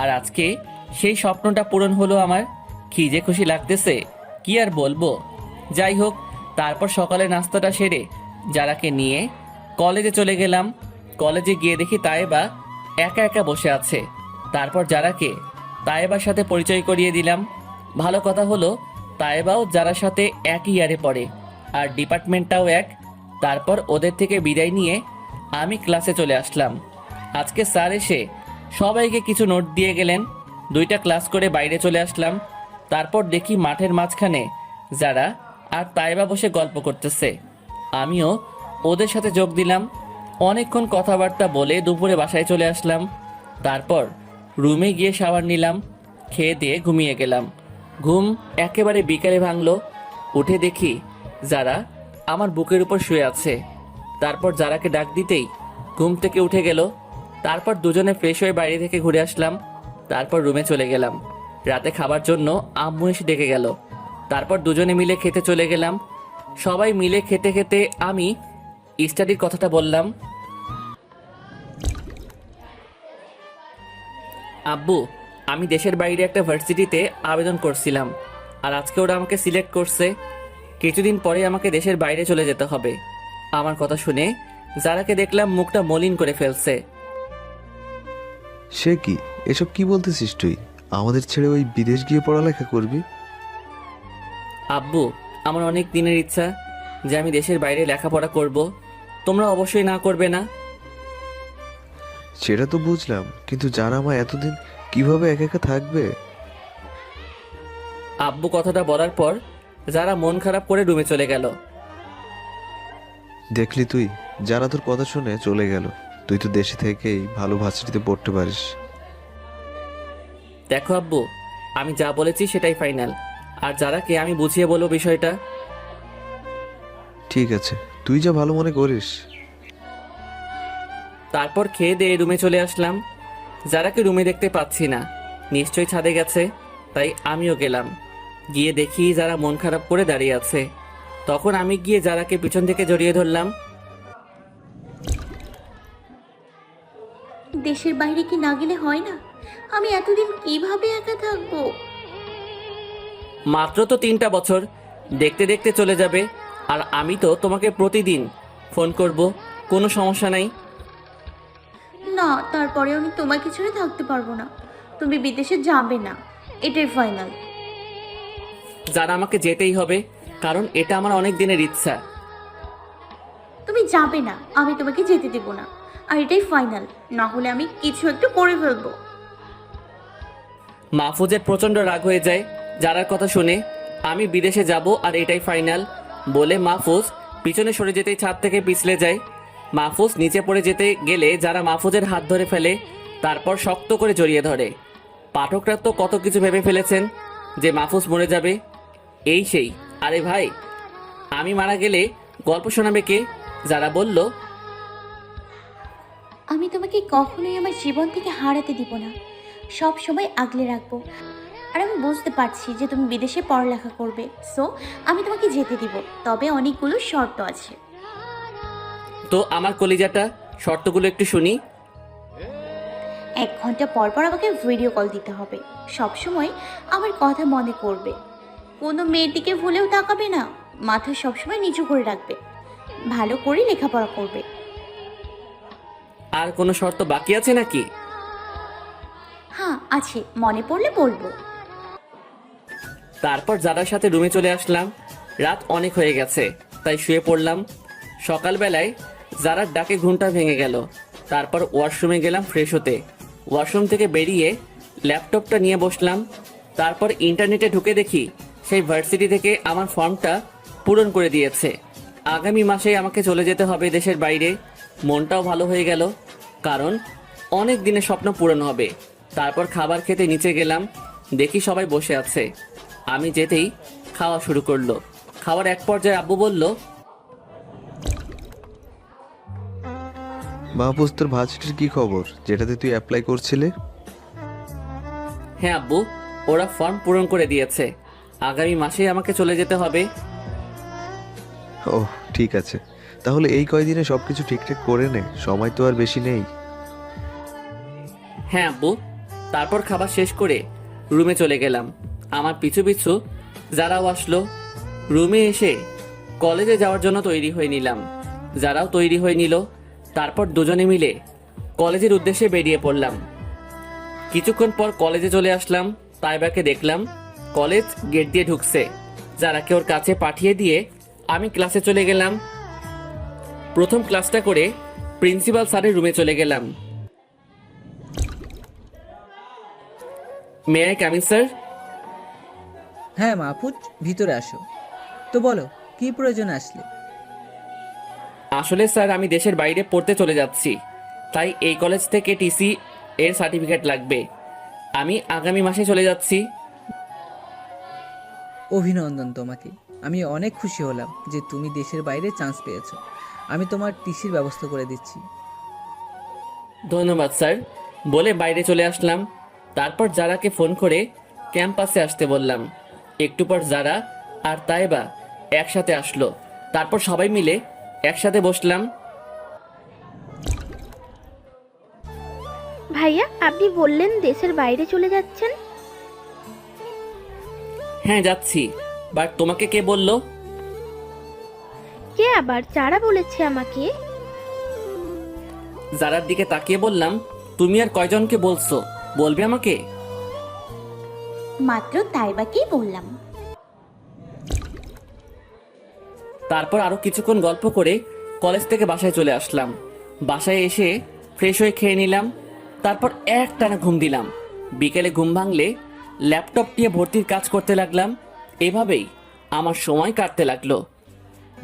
আর আজকে সেই স্বপ্নটা পূরণ হলো আমার। কি যে খুশি লাগতেছে, কি আর বলবো। যাই হোক, তারপর সকালে নাস্তাটা সেরে যারাকে নিয়ে কলেজে চলে গেলাম। কলেজে গিয়ে দেখি তায়েবা একা একা বসে আছে। তারপর যারাকে তায়েবার সাথে পরিচয় করিয়ে দিলাম। ভালো কথা হলো তায়েবাও যারার সাথে একই ইয়ারে পড়ে, আর ডিপার্টমেন্টটাও এক। তারপর ওদের থেকে বিদায় নিয়ে আমি ক্লাসে চলে আসলাম। আজকে স্যার এসে সবাইকে কিছু নোট দিয়ে গেলেন। 2টা ক্লাস করে বাইরে চলে আসলাম। তারপর দেখি মাঠের মাঝখানে যারা আর তাইবা বসে গল্প করতেছে। আমিও ওদের সাথে যোগ দিলাম। অনেকক্ষণ কথাবার্তা বলে দুপুরে বাসায় চলে আসলাম। তারপর রুমে গিয়ে শাওয়ার নিলাম, খেয়ে দিয়ে ঘুমিয়ে গেলাম। ঘুম একেবারে বিকালে ভাঙলো। উঠে দেখি যারা আমার বুকের উপর শুয়ে আছে। তারপর যারাকে ডাক দিতেই ঘুম থেকে উঠে গেল। তারপর দুজনে ফ্রেশ হয়ে বাইরে থেকে ঘুরে আসলাম। তারপর রুমে চলে গেলাম। রাতে খাবার জন্য আম্মু এসে ডেকে গেল। তারপর দুজনে মিলে খেতে চলে গেলাম। সবাই মিলে খেতে খেতে আমি স্টাডির কথাটা বললাম। আব্বু, আমি দেশের বাইরে একটা ভার্সিটিতে আবেদন করছিলাম, আর আজকে ওরা আমাকে সিলেক্ট করছে। কিছুদিন পরে আমাকে দেশের বাইরে চলে যেতে হবে। আমার কথা শুনে যারাকে দেখলাম মুখটা মলিন করে ফেলছে। সে কি, এসব কি বলতেছিস তুই? আমাদের ছেড়ে ওই বিদেশ গিয়ে পড়ালেখা করবি? আব্বু, আমার অনেক দিনের ইচ্ছা যে আমি দেশের বাইরে লেখাপড়া করব। তোমরা অবশ্যই না করবে না? সেটা তো বুঝলাম, কিন্তু যারা আমার এতদিন কিভাবে একা একা থাকবে? আব্বু কথাটা বলার পর যারা মন খারাপ করে রুমে চলে গেল। দেখলি তুই, যারা তোর কথা শুনে চলে গেল। তুই তো দেশে থেকেই ভালো ভার্সিটিতে পড়তে পারিস। দেখো আব্বু, আমি যা বলেছি সেটাই ফাইনাল, আর যারাকে আমি বুঝিয়ে বলবো বিষয়টা। ঠিক আছে, তুই যা ভালো মনে করিস। তারপর খেয়ে দিয়ে রুমে চলে আসলাম। যারাকে রুমে দেখতে পাচ্ছি না, নিশ্চয়ই ছাদে গেছে, তাই আমিও গেলাম। গিয়ে দেখি যারা মন খারাপ করে দাঁড়িয়ে আছে। তখন আমি গিয়ে যারাকে পিছন থেকে জড়িয়ে ধরলাম। দেশের বাইরে কি না গেলে হয় না? আমি এতদিন কিভাবে একা থাকবো? মাত্র তো 3টা বছর, দেখতে দেখতে চলে যাবে। আর আমি তো তোমাকে প্রতিদিন ফোন করব, কোনো সমস্যা নাই। না, তারপরে আমি তোমাকে ছেড়ে থাকতে পারবো না। তুমি বিদেশে যাবে না, এটাই ফাইনাল। যারা আমাকে যেতেই হবে, কারণ এটা আমার অনেক দিনের ইচ্ছা। তুমি যাবে না, আমি তোমাকে যেতে দেব না, আর এটাই ফাইনাল। না হলে আমি কিছু একটা করে ফেলবো। মাহফুজের প্রচণ্ড রাগ হয়ে যায় যারার কথা শুনে। আমি বিদেশে যাব আর এটাই ফাইনাল বলে মাহফুজ পিছনে সরে যেতেই ছাদ থেকে পিছলে যায়। মাহফুজ নিচে পড়ে যেতে গেলে যারা মাহফুজের হাত ধরে ফেলে, তারপর শক্ত করে জড়িয়ে ধরে। পাঠকরা তো কত কিছু ভেবে ফেলেছেন যে মাহফুজ মরে যাবে, এই সেই। আরে ভাই, আমি মারা গেলে গল্প শোনাবে কে? যারা বলল, আমি তোমাকে কখনোই আমার জীবন থেকে হারাতে দিব না, সব সময় আগলে রাখবো। আর আমি বুঝতে পারছি যে তুমি বিদেশে পড়ালেখা করবে, সো আমি তোমাকে যেতে দিব, তবে অনেকগুলো শর্ত আছে। তো আমার কলিজাটা, শর্তগুলো একটু শুনি। 1 ঘন্টা পর পর আমাকে ভিডিও কল দিতে হবে, সব সময় আমার কথা মনে করবে, কোনো মেয়ের দিকে ভুলেও তাকাবে না, মাথা সবসময় নিচু করে রাখবে, ভালো করে লেখাপড়া করবে। আর কোনো শর্ত বাকি আছে নাকি? হ্যাঁ আছে, মনে পড়লে বলবো। তারপর যারার সাথে রুমে চলে আসলাম। রাত অনেক হয়ে গেছে, তাই শুয়ে পড়লাম। সকালবেলায় যারার ডাকে ঘুমটা ভেঙে গেল। তারপর ওয়াশরুমে গেলাম ফ্রেশ হতে। ওয়াশরুম থেকে বেরিয়ে ল্যাপটপটা নিয়ে বসলাম। তারপর ইন্টারনেটে ঢুকে দেখি সেই ভার্সিটি থেকে আমার ফর্মটা পূরণ করে দিয়েছে। আগামী মাসেই আমাকে চলে যেতে হবে দেশের বাইরে। মনটাও ভালো হয়ে গেল, কারণ অনেক দিনের স্বপ্ন পূরণ হবে। তারপর খাবার খেতে নিচে গেলাম, দেখি সবাই বসে আছে। আমি যেতেই খাওয়া শুরু করলো। খাওয়ার এক পর্যায়ে আব্বু বলল, মাহফুজ, তোর ভার্সিটির কি খবর, যেটাতে তুই অ্যাপ্লাই করছিলে? হ্যাঁ আব্বু, ওরা ফর্ম পূরণ করে দিয়েছে। আগামী মাসেই আমাকে চলে যেতে হবে। ওহ ঠিক আছে, তাহলে এই কয়দিনে সব কিছু ঠিকঠাক করে নে, সময় তো আর বেশি নেই। হ্যাঁ আব্বু। তারপর খাবার শেষ করে রুমে চলে গেলাম। আমার পিছু পিছু যারাও আসলো। রুমে এসে কলেজে যাওয়ার জন্য তৈরি হয়ে নিলাম। যারাও তৈরি হয়ে নিল। তারপর দুজনে মিলে কলেজের উদ্দেশ্যে বেরিয়ে পড়লাম। কিছুক্ষণ পর কলেজে চলে আসলাম। তাইবাকে দেখলাম কলেজ গেট দিয়ে ঢুকছে। যারাকে ওর কাছে পাঠিয়ে দিয়ে আমি ক্লাসে চলে গেলাম। প্রথম ক্লাসটা করে প্রিন্সিপাল স্যারের রুমে চলে গেলাম। May I come in sir? হ্যাঁ মাহফুজ, ভিতরে আসো। তো বলো, কি প্রয়োজনে আসলে? আসলে স্যার, আমি দেশের বাইরে পড়তে চলে যাচ্ছি, তাই এই কলেজ থেকে টিসি এর সার্টিফিকেট লাগবে। আমি আগামী মাসে চলে যাচ্ছি। অভিনন্দন তোমাকে। আমি অনেক খুশি হলাম যে তুমি দেশের বাইরে চান্স পেয়েছো। আমি তোমার টিসির ব্যবস্থা করে দিচ্ছি। ধন্যবাদ স্যার বলে বাইরে চলে আসলাম। তারপর যারাকে ফোন করে ক্যাম্পাসে আসতে বললাম। একটু পর যারা আর তাইবা একসাথে আসলো। তারপর সবাই মিলে একসাথে বসলাম। ভাইয়া, আপনি বললেন দেশের বাইরে চলে যাচ্ছেন? হ্যাঁ যাচ্ছি, বাট তোমাকে কে বললো? কে আবার? যারা বলেছে আমাকে। যারার দিকে তাকিয়ে বললাম, তুমি আর কয়জনকে বলছো, বলবে আমাকে? মাত্র তাইবাকেই বললাম। তারপর আরো কিছুক্ষণ গল্প করে কলেজ থেকে বাসায় চলে আসলাম। বাসায় এসে ফ্রেশ হয়ে খেয়ে নিলাম। তারপর একটানা ঘুম দিলাম। বিকেলে ঘুম ভাঙলে ল্যাপটপ নিয়ে ভর্তির কাজ করতে লাগলাম। এভাবেই আমার সময় কাটতে লাগলো।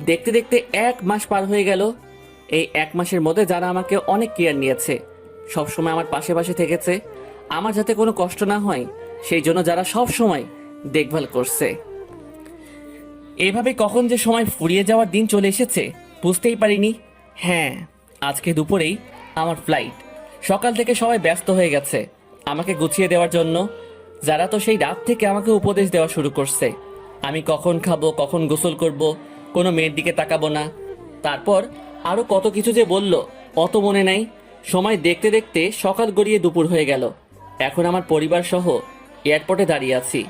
দেখতে দেখতে 1 মাস পার হয়ে গেল। এই 1 মাসের মধ্যে যারা আমাকে অনেক কেয়ার নিয়েছে, সবসময় আমার পাশে পাশে থেকেছে, আমার যাতে কোনো কষ্ট না হয় সেই জন্য যারা সব সময় দেখভাল করছে। এভাবে কখন যে সময় ফুরিয়ে যাওয়ার দিন চলে এসেছে বুঝতেই পারিনি। হ্যাঁ, আজকে দুপুরেই আমার ফ্লাইট। সকাল থেকে সবাই ব্যস্ত হয়ে গেছে আমাকে গুছিয়ে দেওয়ার জন্য। যারা তো সেই রাত থেকে আমাকে উপদেশ দেওয়া শুরু করছে, আমি কখন খাবো, কখন গোসল করব, কোনো মেয়ের দিকে তাকাবো না। তারপর আরও কত কিছু যে বলল অত মনে নাই। সময় দেখতে দেখতে সকাল গড়িয়ে দুপুর হয়ে গেল। এখন আমার পরিবার সহ এয়ারপোর্টে দাঁড়িয়ে আছি।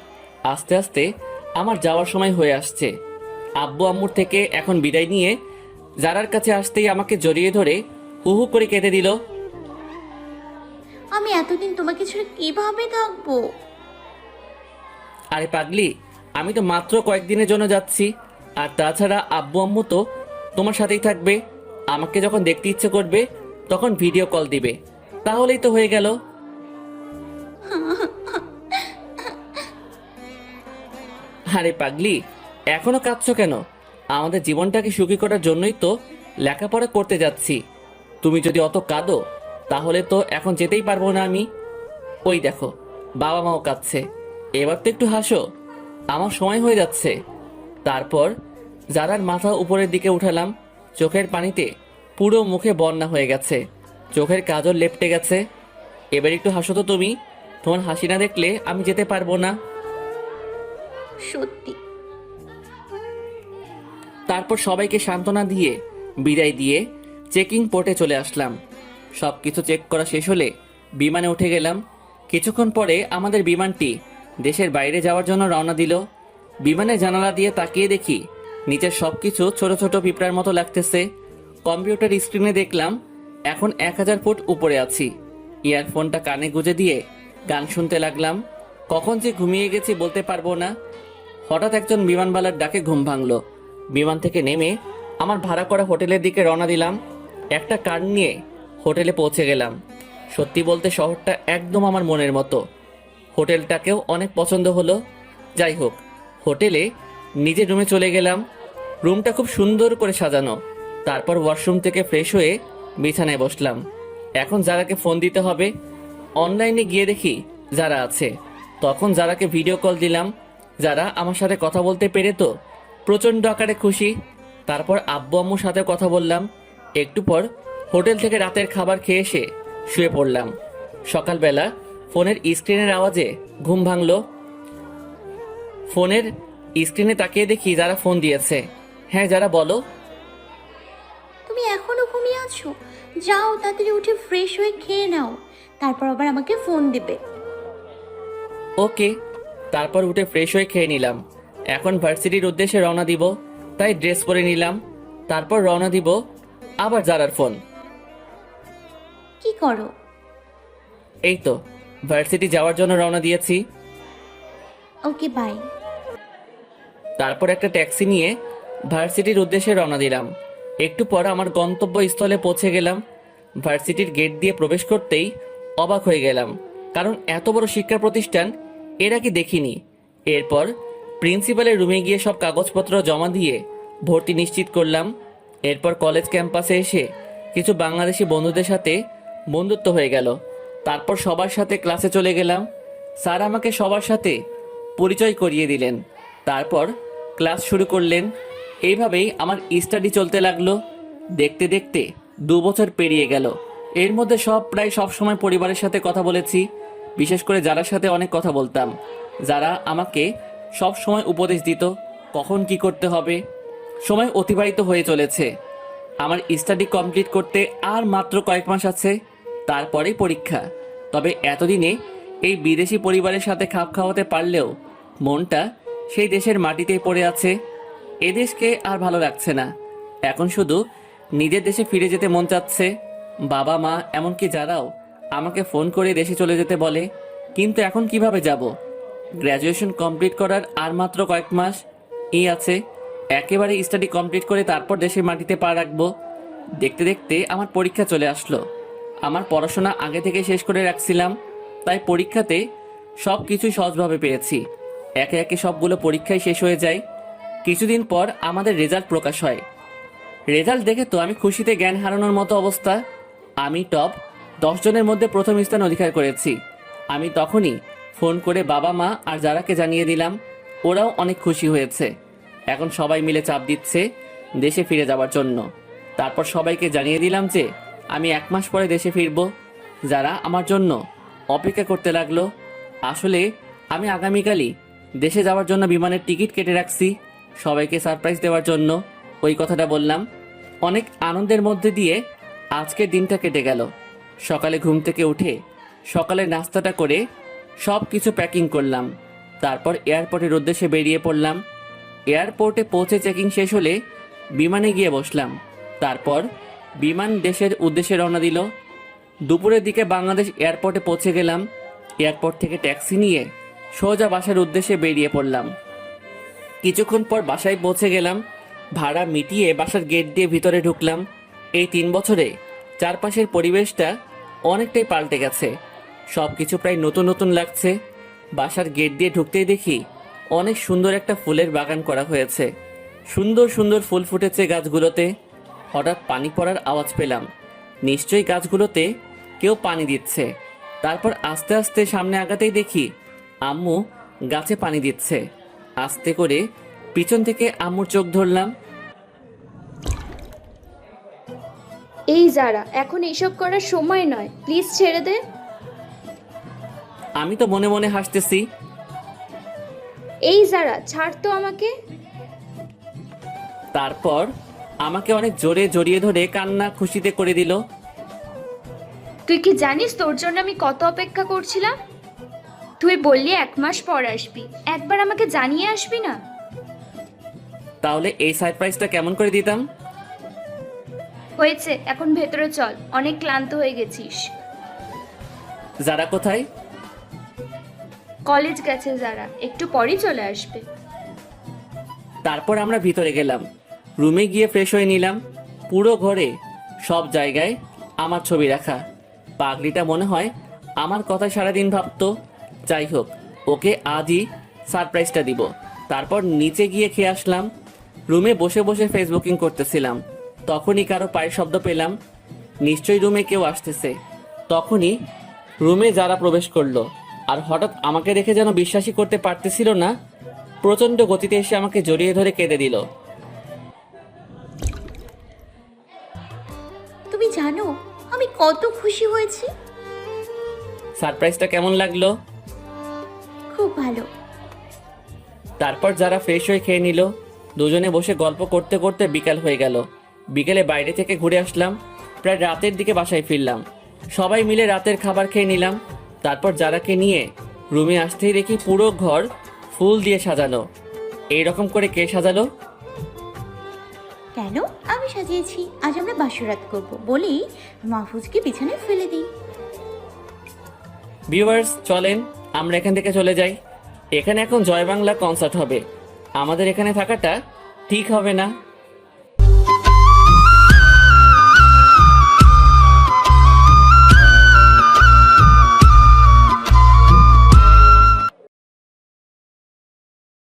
আস্তে আস্তে আমার যাওয়ার সময় হয়ে আসছে। আব্বু আম্মুর থেকে এখন বিদায় নিয়ে যারার কাছে আসতেই আমাকে জড়িয়ে ধরে হুহু করে কেঁদে দিল। আমি এতদিন তোমাকে ছেড়ে কিভাবে থাকবো? আরে পাগলি, আমি তো মাত্র কয়েকদিনের জন্য যাচ্ছি। আর তাছাড়া আব্বু আম্মু তো তোমার সাথেই থাকবে। আমাকে যখন দেখতে ইচ্ছে করবে তখন ভিডিও কল দিবে, তাহলেই তো হয়ে গেল। আরে পাগলি, এখনো কাঁদছো কেন? আমাদের জীবনটাকে সুখী করার জন্যই তো লেখাপড়া করতে যাচ্ছি। তুমি যদি অত কাঁদো তাহলে তো এখন যেতেই পারবো না আমি। ওই দেখো, বাবা মাও কাঁদছে, এবার তো একটু হাসো, আমার সময় হয়ে যাচ্ছে। তারপর যারার মাথা উপরের দিকে উঠালাম। চোখের পানিতে পুরো মুখে বন্যা হয়ে গেছে। চোখের কাজল লেপটে গেছে। এবার একটু হাসো তো তুমি, তোমার হাসি না দেখলে আমি যেতে পারবো না। সত্যি। তারপর সবাইকে সান্ত্বনা দিয়ে বিদায় দিয়ে চেকিং পোর্টে চলে আসলাম। সব কিছু চেক করা শেষ হলে বিমানে উঠে গেলাম। কিছুক্ষণ পরে আমাদের বিমানটি দেশের বাইরে যাওয়ার জন্য রওনা দিল। বিমানের জানালা দিয়ে তাকিয়ে দেখি নিচের সব কিছু ছোট ছোট পিঁপড়ার মতো লাগতেছে। কম্পিউটার স্ক্রিনে দেখলাম এখন 1000 ফুট উপরে আছি। ইয়ারফোনটা কানে গুঁজে দিয়ে গান শুনতে লাগলাম। কখন যে ঘুমিয়ে গেছি বলতে পারবো না। হঠাৎ একজন বিমানবালার ডাকে ঘুম ভাঙলো। বিমান থেকে নেমে আমার ভাড়া করা হোটেলের দিকে রওনা দিলাম। একটা কার নিয়ে হোটেলে পৌঁছে গেলাম। সত্যি বলতে শহরটা একদম আমার মনের মতো। হোটেলটাকেও অনেক পছন্দ হলো। যাই হোক, হোটেলে নিজের রুমে চলে গেলাম। রুমটা খুব সুন্দর করে সাজানো। তারপর ওয়াশরুম থেকে ফ্রেশ হয়ে বিছানায় বসলাম। এখন যারাকে ফোন দিতে হবে। অনলাইনে গিয়ে দেখি যারা আছে। তখন যারাকে ভিডিও কল দিলাম। যারা আমার সাথে কথা বলতে পেরে তো প্রচণ্ড আকারে খুশি। তারপর আব্বু আম্মুর সাথে কথা বললাম। একটু পর হোটেল থেকে রাতের খাবার খেয়ে এসে শুয়ে পড়লাম। সকালবেলা ফোনের স্ক্রিনের আওয়াজে ঘুম ভাঙলো। ফোনের স্ক্রিনে তাকিয়ে দেখি যারা ফোন দিয়েছে। হ্যাঁ যারা, বলো। তুমি এখনো ঘুমিয়ে আছো? যাও তাড়াতাড়ি উঠে ফ্রেশ হয়ে খেয়ে নাও, তারপর আবার আমাকে ফোন দেবে। ওকে। তারপর উঠে ফ্রেশ হয়ে খেয়ে নিলাম। এখন ভার্সিটির উদ্দেশ্যে রওনা দিব, তাই ড্রেস পরে নিলাম। তারপর রওনা দিব আবার যারার ফোন। কি করো? এই তো ভার্সিটি যাওয়ার জন্য রওনা দিয়েছি। Okay bye. তারপর একটা ট্যাক্সি নিয়ে ভার্সিটির উদ্দেশ্যে রওনা দিলাম। একটু পর আমার গন্তব্যস্থলে পৌঁছে গেলাম। ভার্সিটির গেট দিয়ে প্রবেশ করতেই অবাক হয়ে গেলাম, কারণ এত বড় শিক্ষা প্রতিষ্ঠান এর আগে দেখিনি। এরপর প্রিন্সিপালের রুমে গিয়ে সব কাগজপত্র জমা দিয়ে ভর্তি নিশ্চিত করলাম। এরপর কলেজ ক্যাম্পাসে এসে কিছু বাংলাদেশি বন্ধুদের সাথে বন্ধুত্ব হয়ে গেল। তারপর সবার সাথে ক্লাসে চলে গেলাম। স্যার আমাকে সবার সাথে পরিচয় করিয়ে দিলেন। তারপর ক্লাস শুরু করলেন। এইভাবেই আমার স্টাডি চলতে লাগলো। দেখতে দেখতে 2 বছর পেরিয়ে গেল। এর মধ্যে প্রায় সব সময় পরিবারের সাথে কথা বলেছি। বিশেষ করে যারার সাথে অনেক কথা বলতাম, যারা আমাকে সব সময় উপদেশ দিত কখন কি করতে হবে। সময় অতিবাহিত হয়ে চলেছে। আমার স্টাডি কমপ্লিট করতে আর মাত্র কয়েক মাস আছে, তারপরেই পরীক্ষা। তবে এতদিনে এই বিদেশি পরিবারের সাথে খাপ খাওয়াতে পারলেও মনটা সেই দেশের মাটিতেই পড়ে আছে। এদেশকে আর ভালো লাগছে না। এখন শুধু নিজের দেশে ফিরে যেতে মন চাচ্ছে। বাবা মা এমনকি যারাও আমাকে ফোন করে দেশে চলে যেতে বলে, কিন্তু এখন কিভাবে যাব? গ্র্যাজুয়েশন কমপ্লিট করার আর মাত্র কয়েক মাস আছে। একেবারে স্টাডি কমপ্লিট করে তারপর দেশের মাটিতে পা রাখবো। দেখতে দেখতে আমার পরীক্ষা চলে আসলো। আমার পড়াশোনা আগে থেকে শেষ করে রাখছিলাম, তাই পরীক্ষাতে সব কিছুই সহজভাবে পেয়েছি। একে একে সবগুলো পরীক্ষাই শেষ হয়ে যায়। কিছুদিন পর আমাদের রেজাল্ট প্রকাশ হয়। রেজাল্ট দেখে তো আমি খুশিতে জ্ঞান হারানোর মতো অবস্থা। আমি টপ 10 জনের মধ্যে প্রথম স্থান অধিকার করেছি। আমি তখনই ফোন করে বাবা মা আর যারাকে জানিয়ে দিলাম। ওরাও অনেক খুশি হয়েছে। এখন সবাই মিলে চাপ দিচ্ছে দেশে ফিরে যাওয়ার জন্য। তারপর সবাইকে জানিয়ে দিলাম যে আমি 1 মাস পরে দেশে ফিরব। যারা আমার জন্য অপেক্ষা করতে লাগলো। আসলে আমি আগামীকালই দেশে যাওয়ার জন্য বিমানের টিকিট কেটে রাখছি, সবাইকে সারপ্রাইজ দেওয়ার জন্য। ওই কথাটা বললাম। অনেক আনন্দের মধ্যে দিয়ে আজকের দিনটা কেটে গেল। সকালে ঘুম থেকে উঠে সকালে নাস্তাটা করে সব কিছু প্যাকিং করলাম। তারপর এয়ারপোর্টের উদ্দেশ্যে বেরিয়ে পড়লাম। এয়ারপোর্টে পৌঁছে চেকিং শেষ হলে বিমানে গিয়ে বসলাম। তারপর বিমান দেশের উদ্দেশ্যে রওনা দিল। দুপুরের দিকে বাংলাদেশ এয়ারপোর্টে পৌঁছে গেলাম। এয়ারপোর্ট থেকে ট্যাক্সি নিয়ে সোজা বাসার উদ্দেশ্যে বেরিয়ে পড়লাম। কিছুক্ষণ পর বাসায় পৌঁছে গেলাম। ভাড়া মিটিয়ে বাসার গেট দিয়ে ভিতরে ঢুকলাম। এই 3 বছরে চারপাশের পরিবেশটা অনেকটাই পাল্টে গেছে। সব কিছু প্রায় নতুন নতুন লাগছে। বাসার গেট দিয়ে ঢুকতেই দেখি অনেক সুন্দর একটা ফুলের বাগান করা হয়েছে। সুন্দর সুন্দর ফুল ফুটেছে গাছগুলোতে। হঠাৎ পানি পড়ার আওয়াজ পেলাম। নিশ্চয়ই গাছগুলোতে কেউ পানি দিচ্ছে। তারপর আস্তে আস্তে সামনে আগাতেই দেখি আম্মু গাছে পানি দিচ্ছে। আস্তে করে পিছন থেকে আম্মুর চোখ ধরলাম। এই যারা, এখন এইসব করার সময় নয়, প্লিজ ছেড়ে দে। আমি তো মনে মনে হাসতেছি। এই যারা, ছাড় তো আমাকে। তারপর আমাকে অনেক জোরে জড়িয়ে ধরে কান্না খুশিতে করে দিল। তুই কি জানিস তোর জন্য আমি কত অপেক্ষা করছিলাম? তুই বললি 1 মাস পর আসবি, একবার আমাকে জানিয়ে আসবি না? তাহলে এই সারপ্রাইজটা কেমন করে দিতাম? হয়েছে, এখন ভেতরে চল, অনেক ক্লান্ত হয়ে গেছিস। যারা কোথায়? কলেজ গেছে যারা, একটু পরেই চলে আসবে। তারপর আমরা ভিতরে গেলাম, রুমে গিয়ে ফ্রেশ হয়ে নিলাম। পুরো ঘরে সব জায়গায় আমার ছবি রাখা। পাগলিটা মনে হয় আমার কথা সারাদিন ভাবতো। যাই হোক, ওকে আজই সারপ্রাইজটা দিব। তারপর নিচে গিয়ে খেয়ে আসলাম। রুমে বসে বসে ফেসবুকিং করতেছিলাম, তখনই কারো পায়ের শব্দ পেলাম। নিশ্চয়ই রুমে কেউ আসতেছে। তখনই রুমে যারা প্রবেশ করলো, আর হঠাৎ আমাকে দেখে যেন বিশ্বাসই করতে পারতেছিল না। প্রচণ্ড গতিতে এসে আমাকে জড়িয়ে ধরে কেঁদে দিল। তুমি জানো আমি কত খুশি হয়েছি। সারপ্রাইজটা কেমন লাগলো? খুব ভালো। তারপর যারা ফ্রেশ হয়ে খেয়ে নিল, দুজনে বসে গল্প করতে করতে বিকাল হয়ে গেল। বিকেলে বাইরে থেকে ঘুরে আসলাম, প্রায় রাতের দিকে বাসায় ফিরলাম। সবাই মিলে রাতের খাবার খেয়ে নিলাম। তারপর যারাকে নিয়ে রুমে আসতেই দেখি পুরো ঘর ফুল দিয়ে সাজানো। এইরকম করে কে সাজালো? কেন, আমি সাজিয়েছি। আজ আমরা বাসরাত করব বলি মাহফুজকে বিছানায় ফেলে দিই। ভিউয়ার্স, চলেন আমরা এখান থেকে চলে যাই। এখানে এখন জয় বাংলা কনসার্ট হবে, আমাদের এখানে থাকাটা ঠিক হবে না।